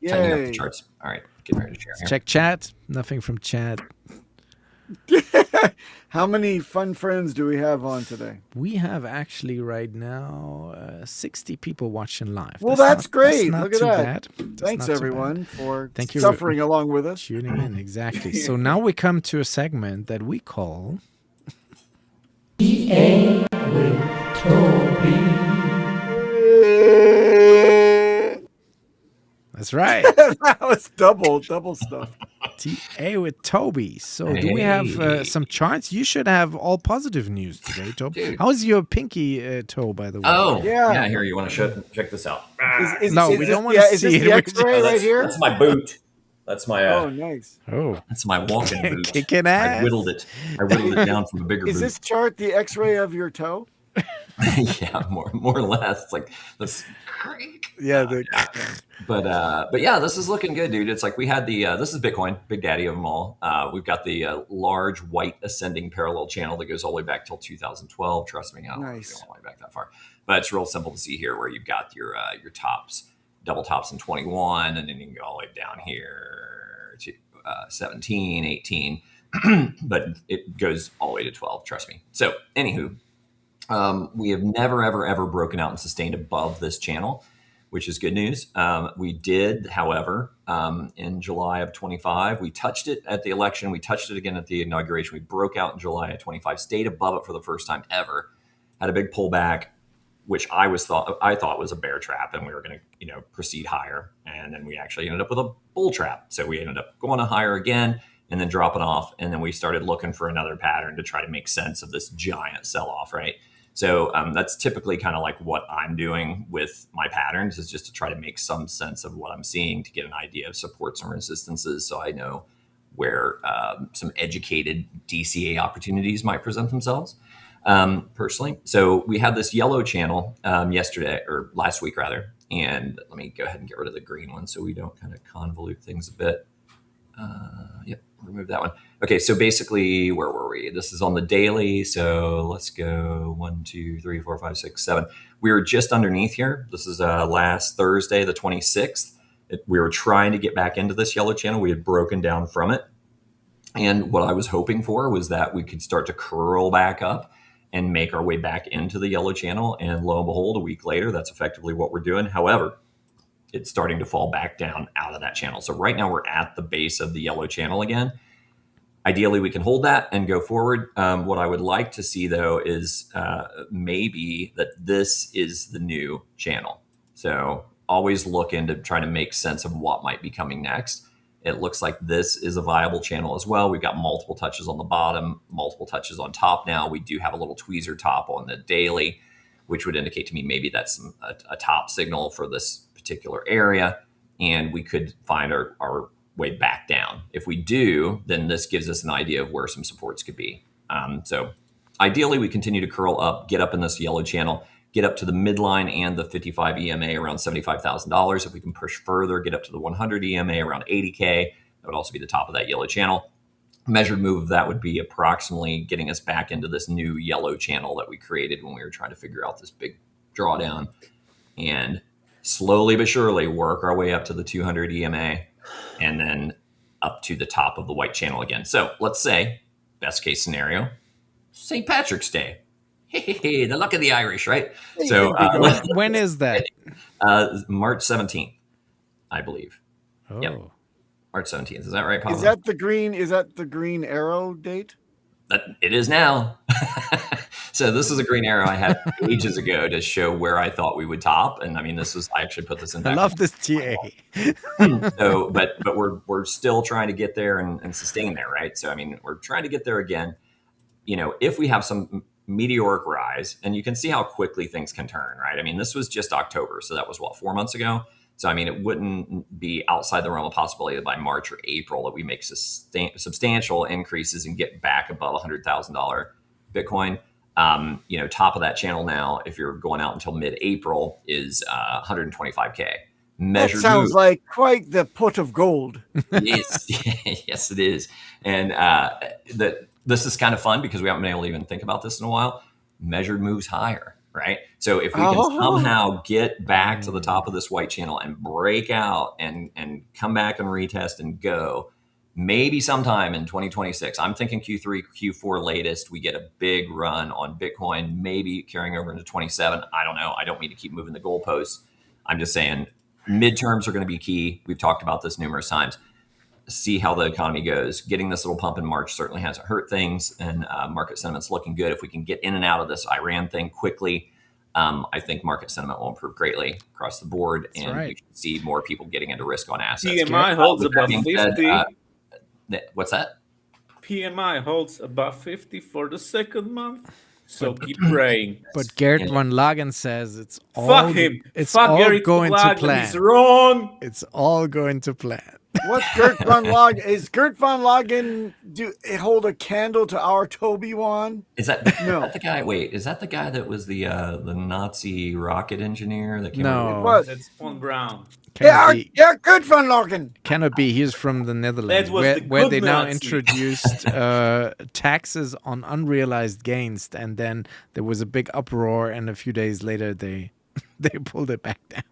Tightening up the charts. All right, getting ready to share. Check chat. Nothing from chat. How many fun friends do we have on today? We have actually right now 60 people watching live. Well, that's great. Not Look at too that. bad. Thanks, everyone, for Thank you suffering along with us. Tuning in, exactly. So now we come to a segment that we call EA with Toby. That's right. That was double stuff. TA with Toby. So do we have some charts? You should have all positive news today, Toby. How's your pinky toe, by the way? Oh, yeah. Here, you want to check this out? No, we don't want to see it. The X-ray right here? That's my boot. That's my. Oh, nice. Oh, that's my walking boot. Kicking ass. I whittled it down from a bigger boot. Is this chart the X-ray of your toe? Yeah, more or less. It's like this. Yeah, but yeah, this is looking good, dude. It's like we had the this is Bitcoin, big daddy of them all. We've got the large white ascending parallel channel that goes all the way back till 2012. Trust me, I don't want to go all the way back that far, but it's real simple to see here where you've got your tops, double tops in 21, and then you can go all the way down here to 17, 18, but it goes all the way to 12. Trust me. So, anywho. We have never, ever broken out and sustained above this channel, which is good news. We did, however, in July of 25, we touched it at the election. We touched it again at the inauguration. We broke out in July of 25, stayed above it for the first time ever, had a big pullback, which I thought was a bear trap, and we were going to, proceed higher. And then we actually ended up with a bull trap. So we ended up going higher again and then dropping off. And then we started looking for another pattern to try to make sense of this giant sell-off, right? So that's typically kind of like what I'm doing with my patterns, is just to try to make some sense of what I'm seeing to get an idea of supports and resistances, so I know where some educated DCA opportunities might present themselves personally. So we had this yellow channel yesterday, or last week rather, and let me go ahead and get rid of the green one so we don't kind of convolute things a bit. Yep, remove that one. Okay, so basically, where were we? This is on the daily. So let's go 1, 2, 3, 4, 5, 6, 7. We were just underneath here. This is last Thursday, the 26th. We were trying to get back into this yellow channel. We had broken down from it. And what I was hoping for was that we could start to curl back up and make our way back into the yellow channel. And lo and behold, a week later, that's effectively what we're doing. However, it's starting to fall back down out of that channel. So right now we're at the base of the yellow channel again. Ideally, we can hold that and go forward. What I would like to see, though, is maybe that this is the new channel. So always look into trying to make sense of what might be coming next. It looks like this is a viable channel as well. We've got multiple touches on the bottom, multiple touches on top now. We do have a little tweezer top on the daily, which would indicate to me maybe that's a top signal for this particular area, and we could find our way back down. If we do, then this gives us an idea of where some supports could be. So ideally, we continue to curl up, get up in this yellow channel, get up to the midline and the 55 EMA around $75,000. If we can push further, get up to the 100 EMA around 80K, that would also be the top of that yellow channel. Measured move of that would be approximately getting us back into this new yellow channel that we created when we were trying to figure out this big drawdown, and slowly but surely work our way up to the 200 EMA, and then up to the top of the white channel again. So let's say, best case scenario, St. Patrick's Day. Hey, the luck of the Irish, right? So when is that? March 17th, I believe. Oh. Yep. March 17th. Is that right, Pablo? Is that the green arrow date? It is now. So this is a green arrow I had ages ago to show where I thought we would top. And I mean, I actually put this in. I love this TA. So, but we're still trying to get there and sustain there, right? So, I mean, we're trying to get there again. You know, if we have some meteoric rise, and you can see how quickly things can turn, right? I mean, this was just October. So that was 4 months ago. So, I mean, it wouldn't be outside the realm of possibility that by March or April that we make substantial increases and get back above $100,000 Bitcoin. You know, top of that channel now, if you're going out until mid-April, is 125K. That sounds like quite the pot of gold. Yes, yes, it is. And this is kind of fun because we haven't been able to even think about this in a while. Measured moves higher. Right. So if we can somehow get back to the top of this white channel and break out and come back and retest and go, maybe sometime in 2026, I'm thinking Q3, Q4 latest, we get a big run on Bitcoin, maybe carrying over into 27. I don't know. I don't mean to keep moving the goalposts. I'm just saying midterms are going to be key. We've talked about this numerous times. See how the economy goes. Getting this little pump in March certainly hasn't hurt things, and market sentiment's looking good. If we can get in and out of this Iran thing quickly, I think market sentiment will improve greatly across the board, and we can see more people getting into risk on assets. PMI holds above 50. What's that? PMI holds above 50 for the second month. So keep praying. But Gert von Lagen says it's all fuck him. It's fuck all Gary going to plan. He's wrong. It's all going to plan. What's Gert von Lagen? Is Gert von Lagen hold a candle to our Toby Wan? Is that the guy? Wait, is that the guy that was the Nazi rocket engineer that came over? That's von Braun. Yeah, Gert von Lagen. Cannot be. He's from the Netherlands, That was where they now Nazi. introduced taxes on unrealized gains, and then there was a big uproar, and a few days later they pulled it back down.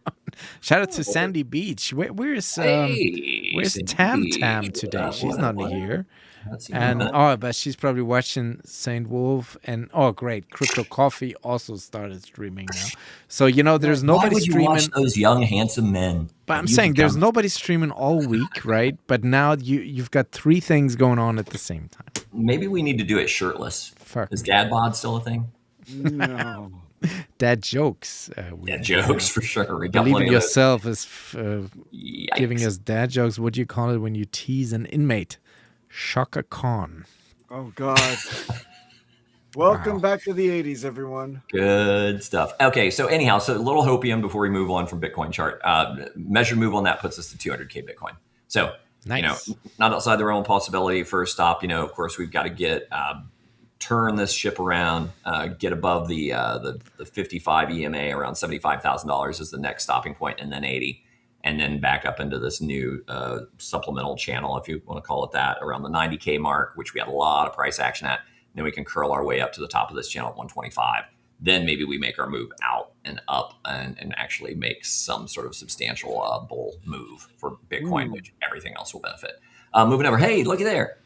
Shout out to Sandy Beach. Where's Tam Tam today? She's not here. And but she's probably watching Saint Wolf, and great, Crypto Coffee also started streaming now. So there's nobody Why would you streaming. watch those young handsome men. But I'm saying there's nobody streaming all week, right? But now you've got 3 things going on at the same time. Maybe we need to do it shirtless. Is dad bod still a thing? No. Dad jokes. Dad jokes for sure. We got Believe plenty in of those. yourself is giving us dad jokes. What do you call it when you tease an inmate? Shaka Khan. Oh God. Welcome back to the 80s, everyone. Good stuff. Okay, so anyhow, a little hopium before we move on from Bitcoin chart. Measured move on that puts us to 200K Bitcoin. So, nice. Not outside the realm of possibility. First stop, of course, we've got to get turn this ship around, get above the 55 EMA around $75,000 is the next stopping point, and then 80, and then back up into this new supplemental channel, if you want to call it that, around the 90K mark, which we had a lot of price action at. Then we can curl our way up to the top of this channel at 125. Then maybe we make our move out and up and actually make some sort of substantial bull move for Bitcoin, which everything else will benefit. Moving over. Hey, looky there.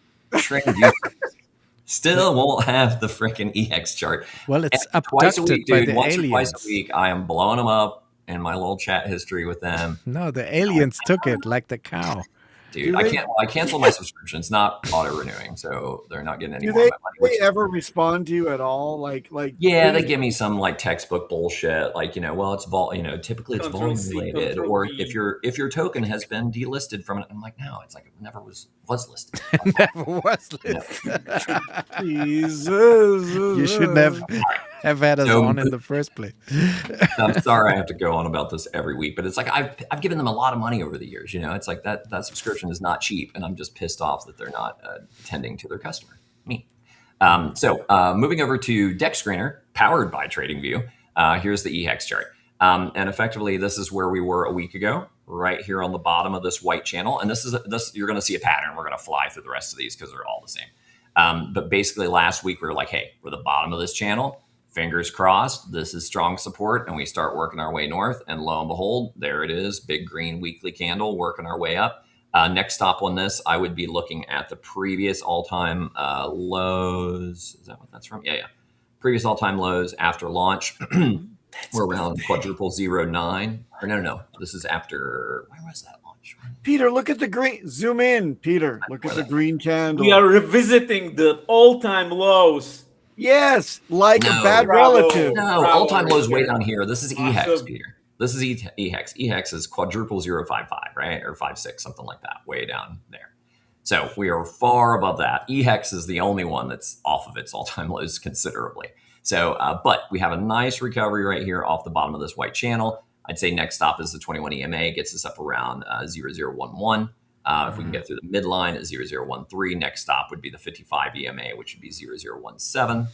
Still won't have the freaking EX chart. Well, it's twice a week, dude. by the Once aliens. or twice a week, I am blowing them up in my little chat history with them. No, the aliens took it like the cow. Dude, I canceled my subscription. It's not auto renewing, so they're not getting any Do more of my money. they ever respond to you at all? Like Yeah, they give me some textbook bullshit, well, it's typically it's volume related, or if your token has been delisted from it. I'm like, no, it's it never was listed. Never was listed. Jesus, you shouldn't have had us on in the first place. I'm sorry I have to go on about this every week, but it's I've given them a lot of money over the years. It's that subscription is not cheap, and I'm just pissed off that they're not tending to their customer, me. So moving over to Dex Screener, powered by TradingView. Here's the EHEX chart. And effectively, this is where we were a week ago, right here on the bottom of this white channel. And this you're going to see a pattern. We're going to fly through the rest of these because they're all the same. But basically, last week we were like, hey, we're the bottom of this channel. Fingers crossed, this is strong support, and we start working our way north. And lo and behold, there it is, big green weekly candle working our way up. Next stop on this, I would be looking at the previous all-time lows. Is that what that's from? Yeah. Previous all-time lows after launch. We're around quadruple 09. Or no. This is after. Where was that launch? Peter, look at the green. Zoom in, Peter. Look at the green candle. We are revisiting the all-time lows. Yes, like a bad relative. No, all-time lows way down here. This is EHEX, Peter. This is EHEX. EHEX is quadruple 055, right? Or 56, something like that, way down there. So we are far above that. EHEX is the only one that's off of its all-time lows considerably. So, but we have a nice recovery right here off the bottom of this white channel. I'd say next stop is the 21 EMA, gets us up around 0011. If we can get through the midline at 0013, next stop would be the 55 EMA, which would be 0017.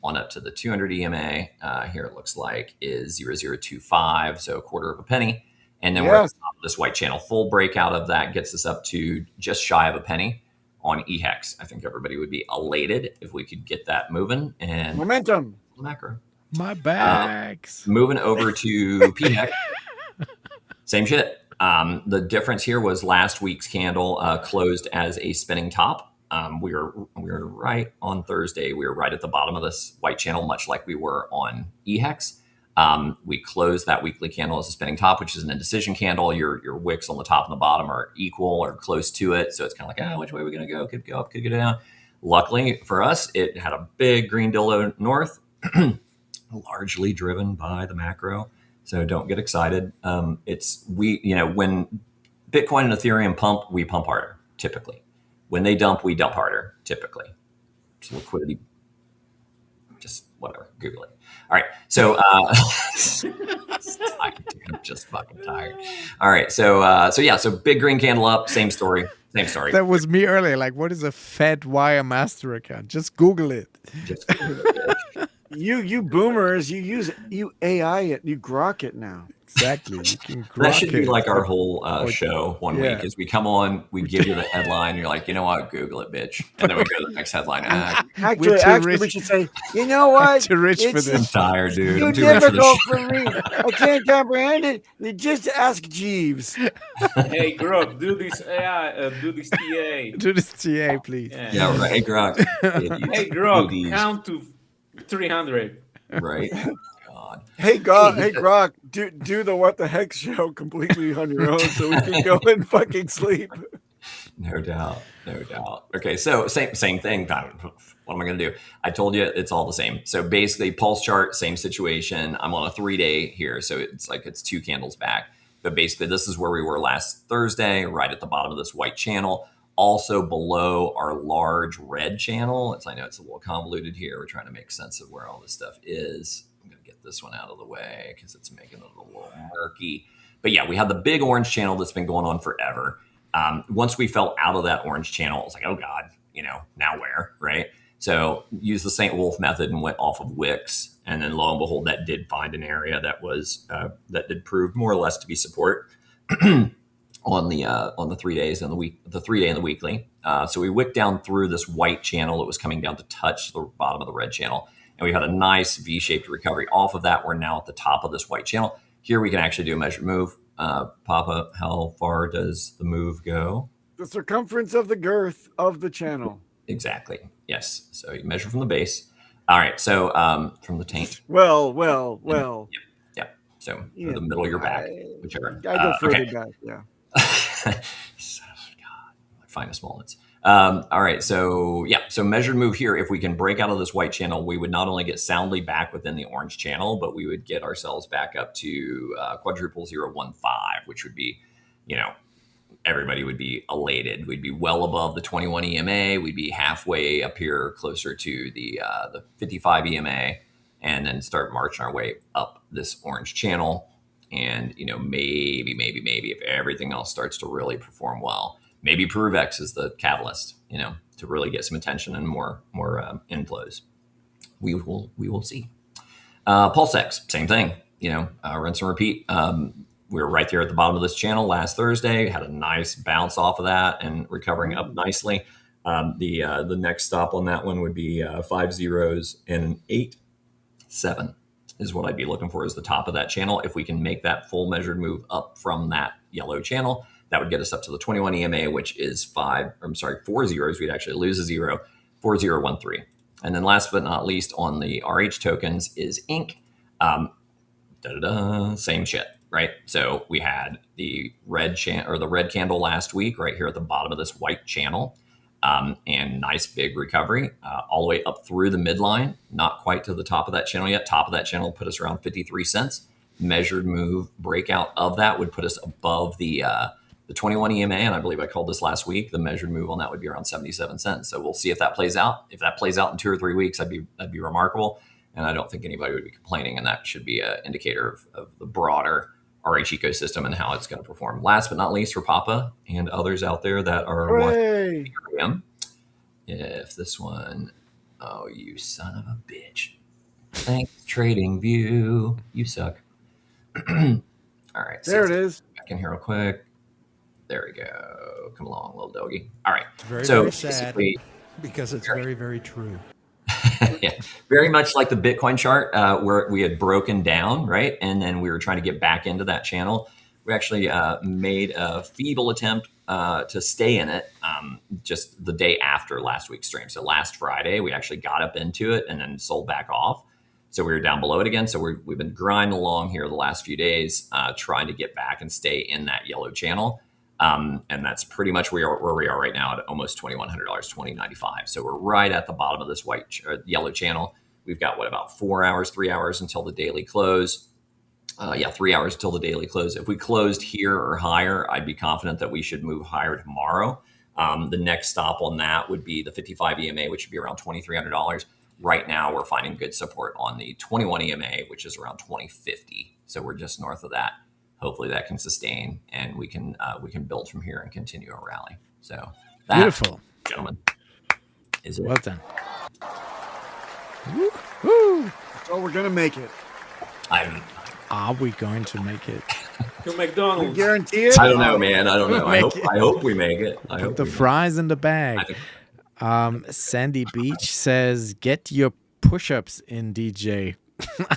On up to the 200 EMA, here it looks like is 0025, so a quarter of a penny. And then we're at the top of this white channel. Full breakout of that gets us up to just shy of a penny on EHEX. I think everybody would be elated if we could get that moving. And momentum. Macro. My bags. Moving over to PHEX. Same shit. The difference here was last week's candle closed as a spinning top. We were right on Thursday. We were right at the bottom of this white channel, much like we were on EHEX. We closed that weekly candle as a spinning top, which is an indecision candle. Your wicks on the top and the bottom are equal or close to it. So it's kind of like, which way are we going to go? Could go up, could go down. Luckily for us, it had a big green dildo north, largely driven by the macro. So don't get excited. When Bitcoin and Ethereum pump, we pump harder, typically. When they dump, we dump harder, typically. It's liquidity. Just whatever, Google it. All right, so I'm just fucking tired. All right, so big green candle up, same story. That was me earlier. Like, what is a Fed wire master account? Just Google it. Just Google it. You boomers, you AI it, you grok it now. Exactly. You can grok that should be it. like our whole show one week. Is we come on, we give you the headline, you're like, you know what, Google it, bitch, and then we go to the next headline. Actually, we should say, you know what? Too rich for this. I'm tired, dude. Too I'm too rich for difficult this. for me. I can't comprehend it. You just ask Jeeves. Hey, Grok, do this AI, do this TA. Do this TA, please. Yeah, right. Hey, Grok. Hey, Grok, count to 300. Right. Hey, Grok, do the What the Hex show completely on your own so we can go and fucking sleep. No doubt. Okay, so same thing. What am I going to do? I told you it's all the same. So basically, pulse chart, same situation. I'm on a 3-day here, so it's like it's 2 candles back. But basically, this is where we were last Thursday, right at the bottom of this white channel. Also below our large red channel. I know it's a little convoluted here. We're trying to make sense of where all this stuff is. I'm going to get this one out of the way because it's making it a little murky. But yeah, we have the big orange channel that's been going on forever. Once we fell out of that orange channel, it was like, oh God, now where, right? So use the St. Wolf method and went off of wicks. And then lo and behold, that did find an area that was, that did prove more or less to be support on the 3 days and the 3-day and the weekly. So we wicked down through this white channel that was coming down to touch the bottom of the red channel. And we had a nice V-shaped recovery off of that. We're now at the top of this white channel. Here we can actually do a measured move. Papa, how far does the move go? The circumference of the girth of the channel. Exactly. Yes. So you measure from the base. All right. So from the taint. Well. Yep. So the middle of your back, whichever. I go further back. Yeah. God, finest moments. All right. So measured move here. If we can break out of this white channel, we would not only get soundly back within the orange channel, but we would get ourselves back up to quadruple 015, which would be, everybody would be elated. We'd be well above the 21 EMA. We'd be halfway up here, closer to the 55 EMA, and then start marching our way up this orange channel. And maybe if everything else starts to really perform well, maybe Provex is the catalyst, to really get some attention and more inflows. We will see. Pulsechain, same thing. Rinse and repeat. We were right there at the bottom of this channel last Thursday. Had a nice bounce off of that and recovering up nicely. The next stop on that one would be 5 zeros and an 8, 7 is what I'd be looking for as the top of that channel. If we can make that full measured move up from that yellow channel, That would get us up to the 21 EMA, which is 4 zeros. We'd actually lose a 0, 4013. And then last but not least on the RH tokens is ink. Same shit, right? So we had the red candle last week right here at the bottom of this white channel, and nice big recovery all the way up through the midline, not quite to the top of that channel yet. Top of that channel put us around 53 cents. Measured move breakout of that would put us above the 21 EMA, and I believe I called this last week. The measured move on that would be around 77 cents. So we'll see if that plays out. If that plays out in 2 or 3 weeks, that'd be remarkable. And I don't think anybody would be complaining, and that should be an indicator of the broader RH ecosystem and how it's going to perform. Last but not least, for Papa and others out there that are watching Ethereum, if this one, oh, you son of a bitch. Thanks, TradingView. You suck. All right. There it is. Back in here real quick. There we go. Come along, little doggy. All right. Very, so very sad because it's very, very true. Yeah, very much like the Bitcoin chart where we had broken down, right? And then we were trying to get back into that channel. We actually made a feeble attempt to stay in it just the day after last week's stream. So last Friday, we actually got up into it and then sold back off. So we were down below it again. So we've been grinding along here the last few days, trying to get back and stay in that yellow channel. And that's pretty much where we are right now at almost $2,100, $2,095. So we're right at the bottom of this yellow channel. We've got about 3 hours until the daily close. 3 hours until the daily close. If we closed here or higher, I'd be confident that we should move higher tomorrow. The next stop on that would be the 55 EMA, which would be around $2,300. Right now, we're finding good support on the 21 EMA, which is around 2050. So we're just north of that. Hopefully that can sustain, and we can build from here and continue a rally. So that, beautiful, gentlemen, is it. Well done. Woo-hoo. So we're gonna make it. Are we going to make it? To McDonald's. You guarantee it? I don't know, man. I don't know. I hope we make it. I hope the fries in the bag. Sandy Beach says, "Get your push-ups in, DJ."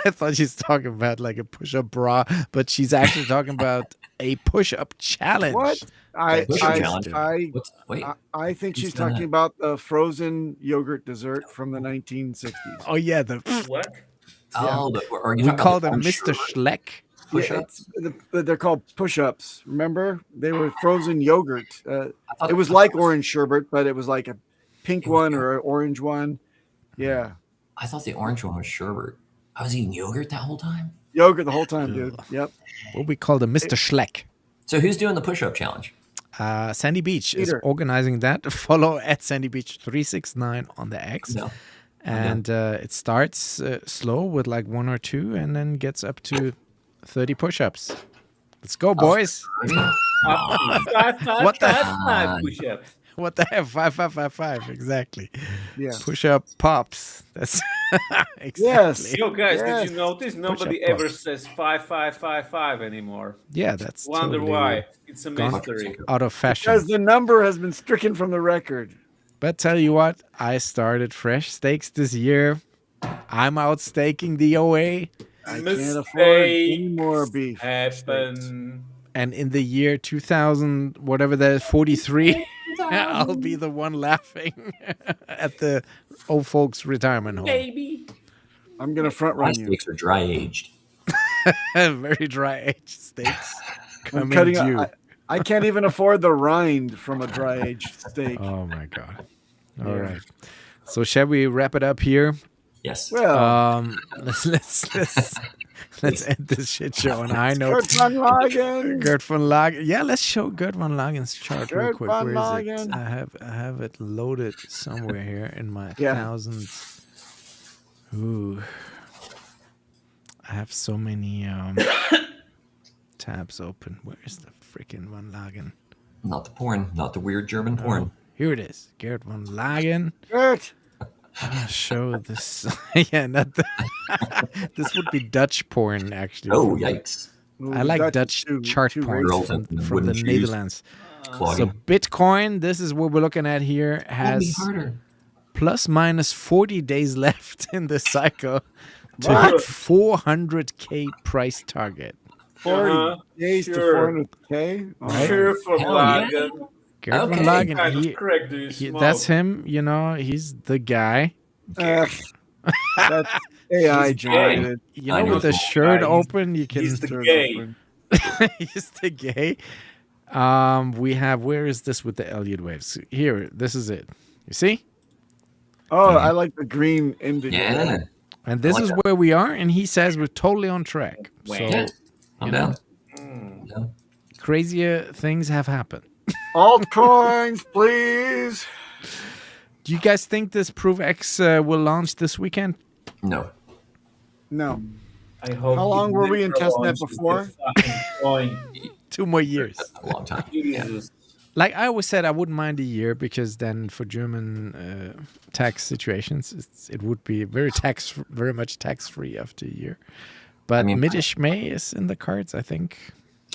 I thought she's talking about like a push-up bra, but she's actually talking about a push-up challenge. What? I think she's that? talking about the frozen yogurt dessert from the 1960s. Oh yeah, what? Oh, we call them Mr. Schleck. Push-ups. They're called push-ups. Remember, they were frozen yogurt. It was like orange sherbet, but it was like a pink one or an orange one. Yeah. I thought the orange one was sherbet. I was eating yogurt that whole time? Yogurt the whole time, dude. Yep. What we call the Mr. Schleck. So who's doing the push-up challenge? Sandy Beach is organizing that. Follow at Sandy Beach 369 on the X. No. And it starts slow with like 1 or 2 and then gets up to 30 push-ups. Let's go, boys. What the push-ups? What the heck? 5, 5, 5, 5. Exactly. Yeah. Push-up pops. That's exactly. Yes. Yo, guys, did you notice nobody ever says 5, 5, 5, 5 anymore? Yeah, that's Wonder totally why. It's a mystery. out of fashion. Because the number has been stricken from the record. But tell you what, I started fresh steaks this year. I'm out staking the OA. I can't afford any more beef. Happen. And in the year 2000, whatever that is, 43, I'll be the one laughing at the old folks' retirement home. Baby. I'm going to front run you. Steaks are dry aged. Very dry aged steaks. I'm cutting I can't even afford the rind from a dry aged steak. Oh my God. All right. So shall we wrap it up here? Yes. Well, let's end this shit show on a high note. Gert van Lagen. Gert van Lagen. Yeah, let's show Gert van Lagen's chart real Gert quick. van Where is it? Lagen. I have it loaded somewhere here in my Yeah. thousands. Ooh. I have so many tabs open. Where is the freaking Van Lagen? Not the porn. Not the weird German porn. Oh, here it is. Gert van Lagen. Gert. I'll show this. Yeah, not the this would be Dutch porn, actually. Oh, yikes. I like Dutch chart porn from the Netherlands. So Bitcoin, this is what we're looking at here, has plus minus 40 days left in the cycle to hit 400K price target. 40 days to 400K. Sure, from Hell yeah. Lagan. Gert Okay. van Lagen, What kind of crack do you smoke? that's him. You know, he's the guy. That's AI generated. You know, with the shirt open, you can. He's the gay. He's the gay. We have, where is this with the Elliott waves? Here, this is it. You see? Oh, I like the green indicator. Yeah. And this is where we are, and he says we're totally on track. So, I'm you down. know, crazier things have happened. Altcoins, please. Do you guys think this Provex will launch this weekend? No. No. I hope. How long were we in testnet before? 2 more years. That's a long time. Jesus. Like I always said, I wouldn't mind a year because then for German tax situations, it would be very much tax-free after a year. But mid-ish May is in the cards, I think.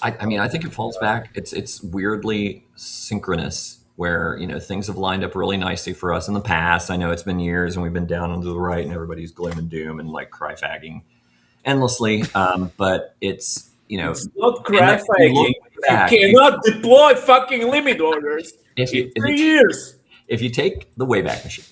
I mean, I think it falls back. It's weirdly synchronous where, you know, things have lined up really nicely for us in the past. I know it's been years and we've been down and to the right and everybody's gloom and doom and like cry-fagging endlessly. But it's, you know, it's not cry-fagging. You cannot deploy fucking limit orders in 3 years. If you take the Wayback Machine,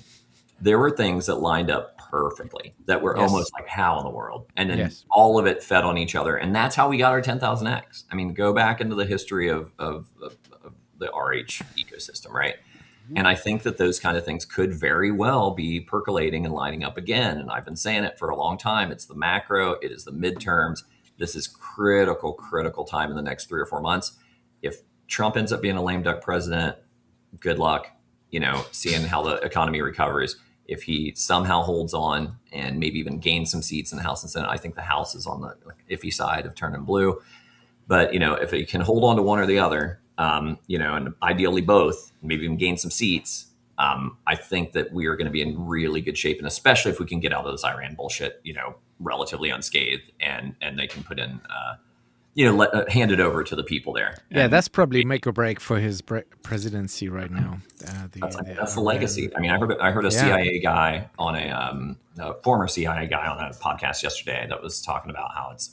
there were things that lined up perfectly that were almost like, how in the world? And then all of it fed on each other. And that's how we got our 10,000X. I mean, go back into the history of the RH ecosystem, right? And I think that those kind of things could very well be percolating and lining up again. And I've been saying it for a long time. It's the macro. It is the midterms. This is critical time in the next 3 or 4 months. If Trump ends up being a lame duck president, good luck, you know, seeing how the economy recovers. If he somehow holds on and maybe even gains some seats in the House and Senate, I think the House is on the iffy side of turning blue. But, you know, if he can hold on to one or the other, you know, and ideally both, maybe even gain some seats, I think that we are going to be in really good shape. And especially if we can get out of this Iran bullshit, you know, relatively unscathed and they can put in, you know, hand it over to the people there. Yeah, that's probably make or break for his presidency right now. That's the legacy. I mean, I heard a CIA guy on a former CIA guy on a podcast yesterday that was talking about how it's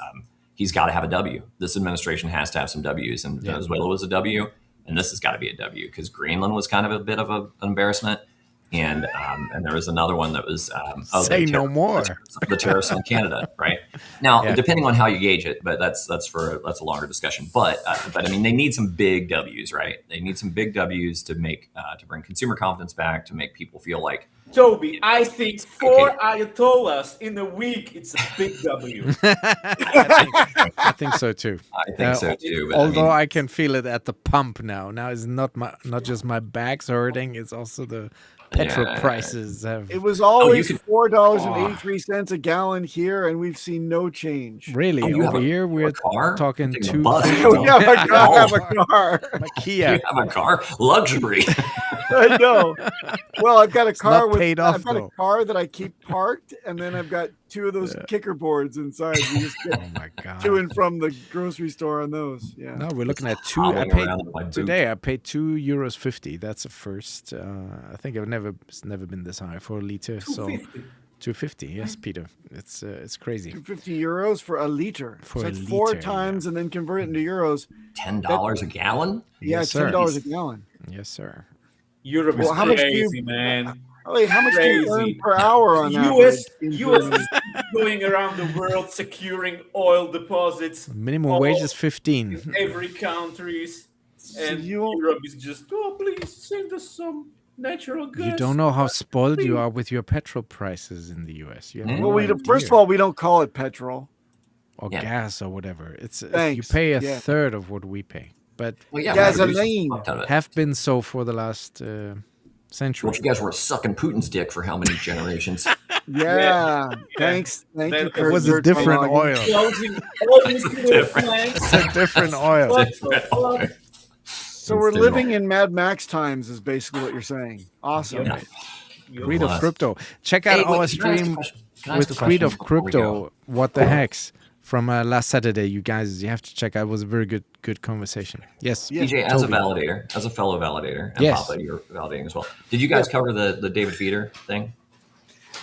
he's got to have a W. This administration has to have some W's, and Venezuela was a W, and this has got to be a W because Greenland was kind of a bit of an embarrassment. And there was another one that was say no more. The tariffs on Canada, right? Now, depending on how you gauge it, but that's a longer discussion. But I mean, they need some big W's, right? They need some big W's to make to bring consumer confidence back, to make people feel like. Toby, I think 4 Ayatollahs in a week, it's a big W. I think so too. I think so too. But although I can feel it at the pump now. Now it's not just my back's hurting; it's also the petrol prices have. It was always $4.83 a gallon here, and we've seen no change. Really, over here we're talking two. I have a car. My Kia. You have a car, luxury. I know. Well, I've got a car a car that I keep parked, and then I've got 2 of those kicker boards inside. You just get to and from the grocery store on those. Yeah. No, we're looking at 2. I paid €2.50. That's a first. I think it's never been this high for a liter. So 250. Yes, Peter. It's crazy. €250 for a liter. For so it's a 4 liter, times and then convert it into euros. $10 a gallon? Yeah, yes, $10 a gallon. Yes, sir. Europe is crazy, man. How much do you earn per hour on US is going around the world securing oil deposits. Minimum wage is 15. In every countries. And Europe is just, please send us some natural gas. You don't know how spoiled you are with your petrol prices in the US. You have first of all, we don't call it petrol. Or gas or whatever. It's Thanks. You pay a third of what we pay. But gasoline have been so for the last century. Well, you guys were sucking Putin's dick for how many generations? Thanks. Thank you. It was a different oil. It's a different oil. So we're living in Mad Max times is basically what you're saying. Awesome. Yeah. Creed of Crypto. Check out our stream with Creed of Crypto. What the hex? From last Saturday, you guys, you have to check out. It was a very good conversation. Yes, PJ, as a validator, as a fellow validator, and Papa, you're validating as well. Did you guys cover the David Feeder thing?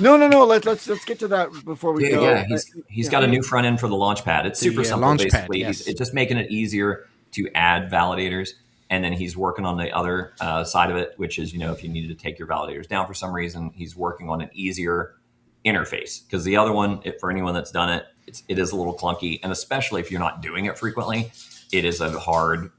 No. Let's get to that before we go. Yeah, he's got a new front end for the Launchpad. It's super simple. Launchpad, basically, yes. it's just making it easier to add validators. And then he's working on the other side of it, which is, if you needed to take your validators down for some reason, he's working on an easier interface. Because the other one, for anyone that's done it, it is a little clunky. And especially if you're not doing it frequently, it is a hard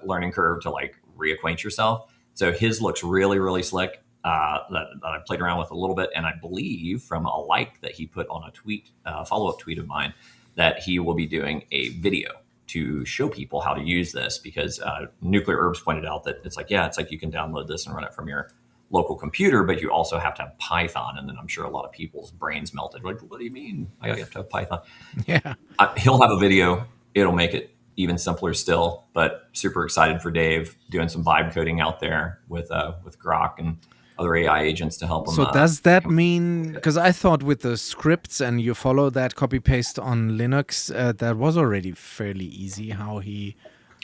learning curve to like reacquaint yourself. So his looks really, really slick. That I played around with a little bit, and I believe from a like that he put on a tweet, follow-up tweet of mine, that he will be doing a video to show people how to use this, because Nuclear Herbs pointed out that it's like you can download this and run it from your local computer, but you also have to have Python. And then I'm sure a lot of people's brains melted. Like, what do you mean? I have to have Python. Yeah. He'll have a video. It'll make it even simpler still, but super excited for Dave doing some vibe coding out there with Grok and other AI agents to help him. So does that mean, because I thought with the scripts and you follow that copy paste on Linux, that was already fairly easy how he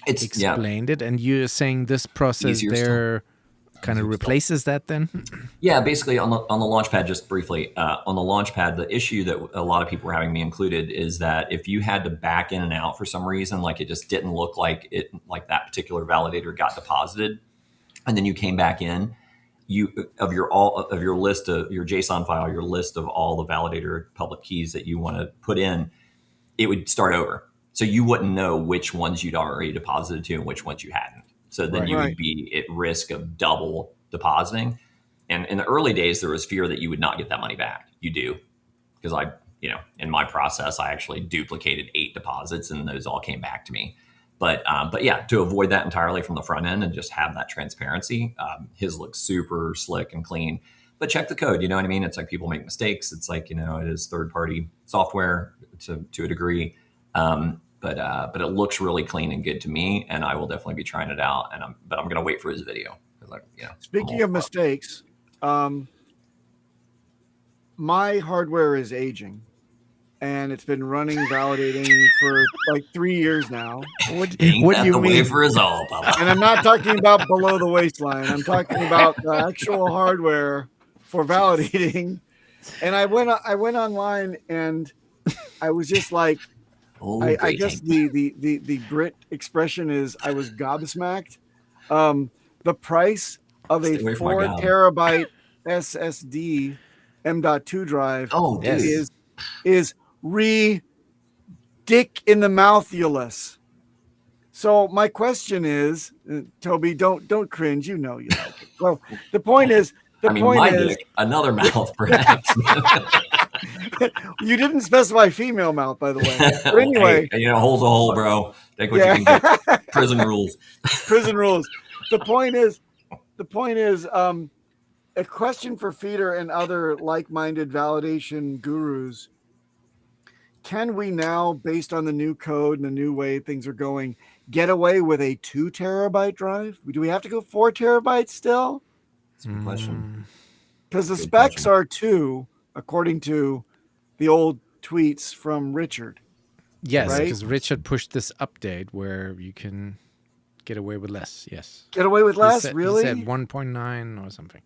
explained it, and you're saying this process there kind of replaces that then? Yeah, basically on the Launchpad, just briefly, on the Launchpad, the issue that a lot of people were having, me included, is that if you had to back in and out for some reason, like it just didn't look like that particular validator got deposited, and then you came back in, your list of your JSON file, your list of all the validator public keys that you want to put in, it would start over. So you wouldn't know which ones you'd already deposited to and which ones you hadn't. So then you would be at risk of double depositing. And in the early days, there was fear that you would not get that money back. You do, because in my process, I actually duplicated 8 deposits and those all came back to me. But yeah, to avoid that entirely from the front end and just have that transparency, his looks super slick and clean. But check the code, you know what I mean? It's like people make mistakes. It's like, it is third-party software to a degree. But it looks really clean and good to me, and I will definitely be trying it out. But I'm going to wait for his video. Speaking of mistakes, my hardware is aging. And it's been running validating for like 3 years now. What do you mean? And I'm not talking about below the waistline. I'm talking about the actual hardware for validating. And I went online and I was just like, I guess the Brit expression is I was gobsmacked. The price of a 4 terabyte SSD M.2 drive is dick in the mouthulous. So my question is, Toby, don't cringe. You know you like it. Well, the point is, dick, another mouth, perhaps. You didn't specify female mouth, by the way. But anyway, hey, hole's a hole, bro. Take what you can get. Prison rules. Prison rules. The point is, a question for Feeder and other like-minded validation gurus. Can we now, based on the new code and the new way things are going, get away with a 2 terabyte drive? Do we have to go 4 terabytes still? That's a good question. Because the specs are 2, according to the old tweets from Richard. Yes, because Richard pushed this update where you can get away with less. Yes. Get away with less? Really? He said 1.9 or something.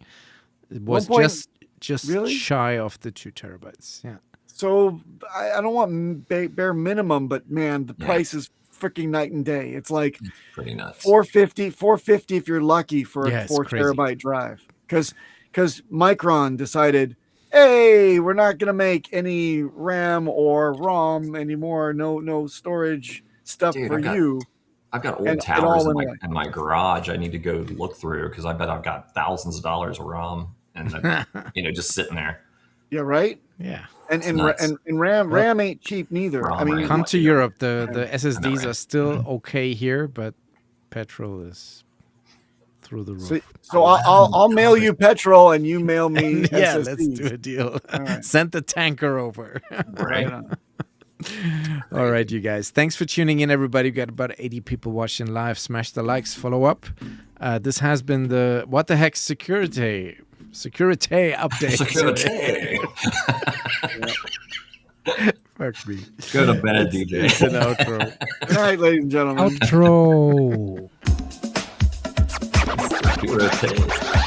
It was just really? Shy of the 2 terabytes. Yeah. So I don't want bare minimum, but man, the price is freaking night and day. It's like pretty nuts. 450 if you're lucky for a 4 terabyte drive. Because Micron decided, hey, we're not gonna make any RAM or ROM anymore. No storage stuff for you. I've got old towers in my garage. I need to go look through because I bet I've got thousands of dollars of ROM and just sitting there. Yeah, right. Yeah. And RAM ain't cheap neither. Come to Europe. The SSDs are still okay here, but petrol is through the roof. So I'll mail you petrol and you mail me yeah, SSDs. let's do a deal. Right. Send the tanker over. Right. All right, you guys. Thanks for tuning in, everybody. We've got about 80 people watching live. Smash the likes, follow up. This has been the What the Heck Security update. Security. Fuck me. Go to bed, DJ. It's an outro. Good night, ladies and gentlemen. Outro. Security.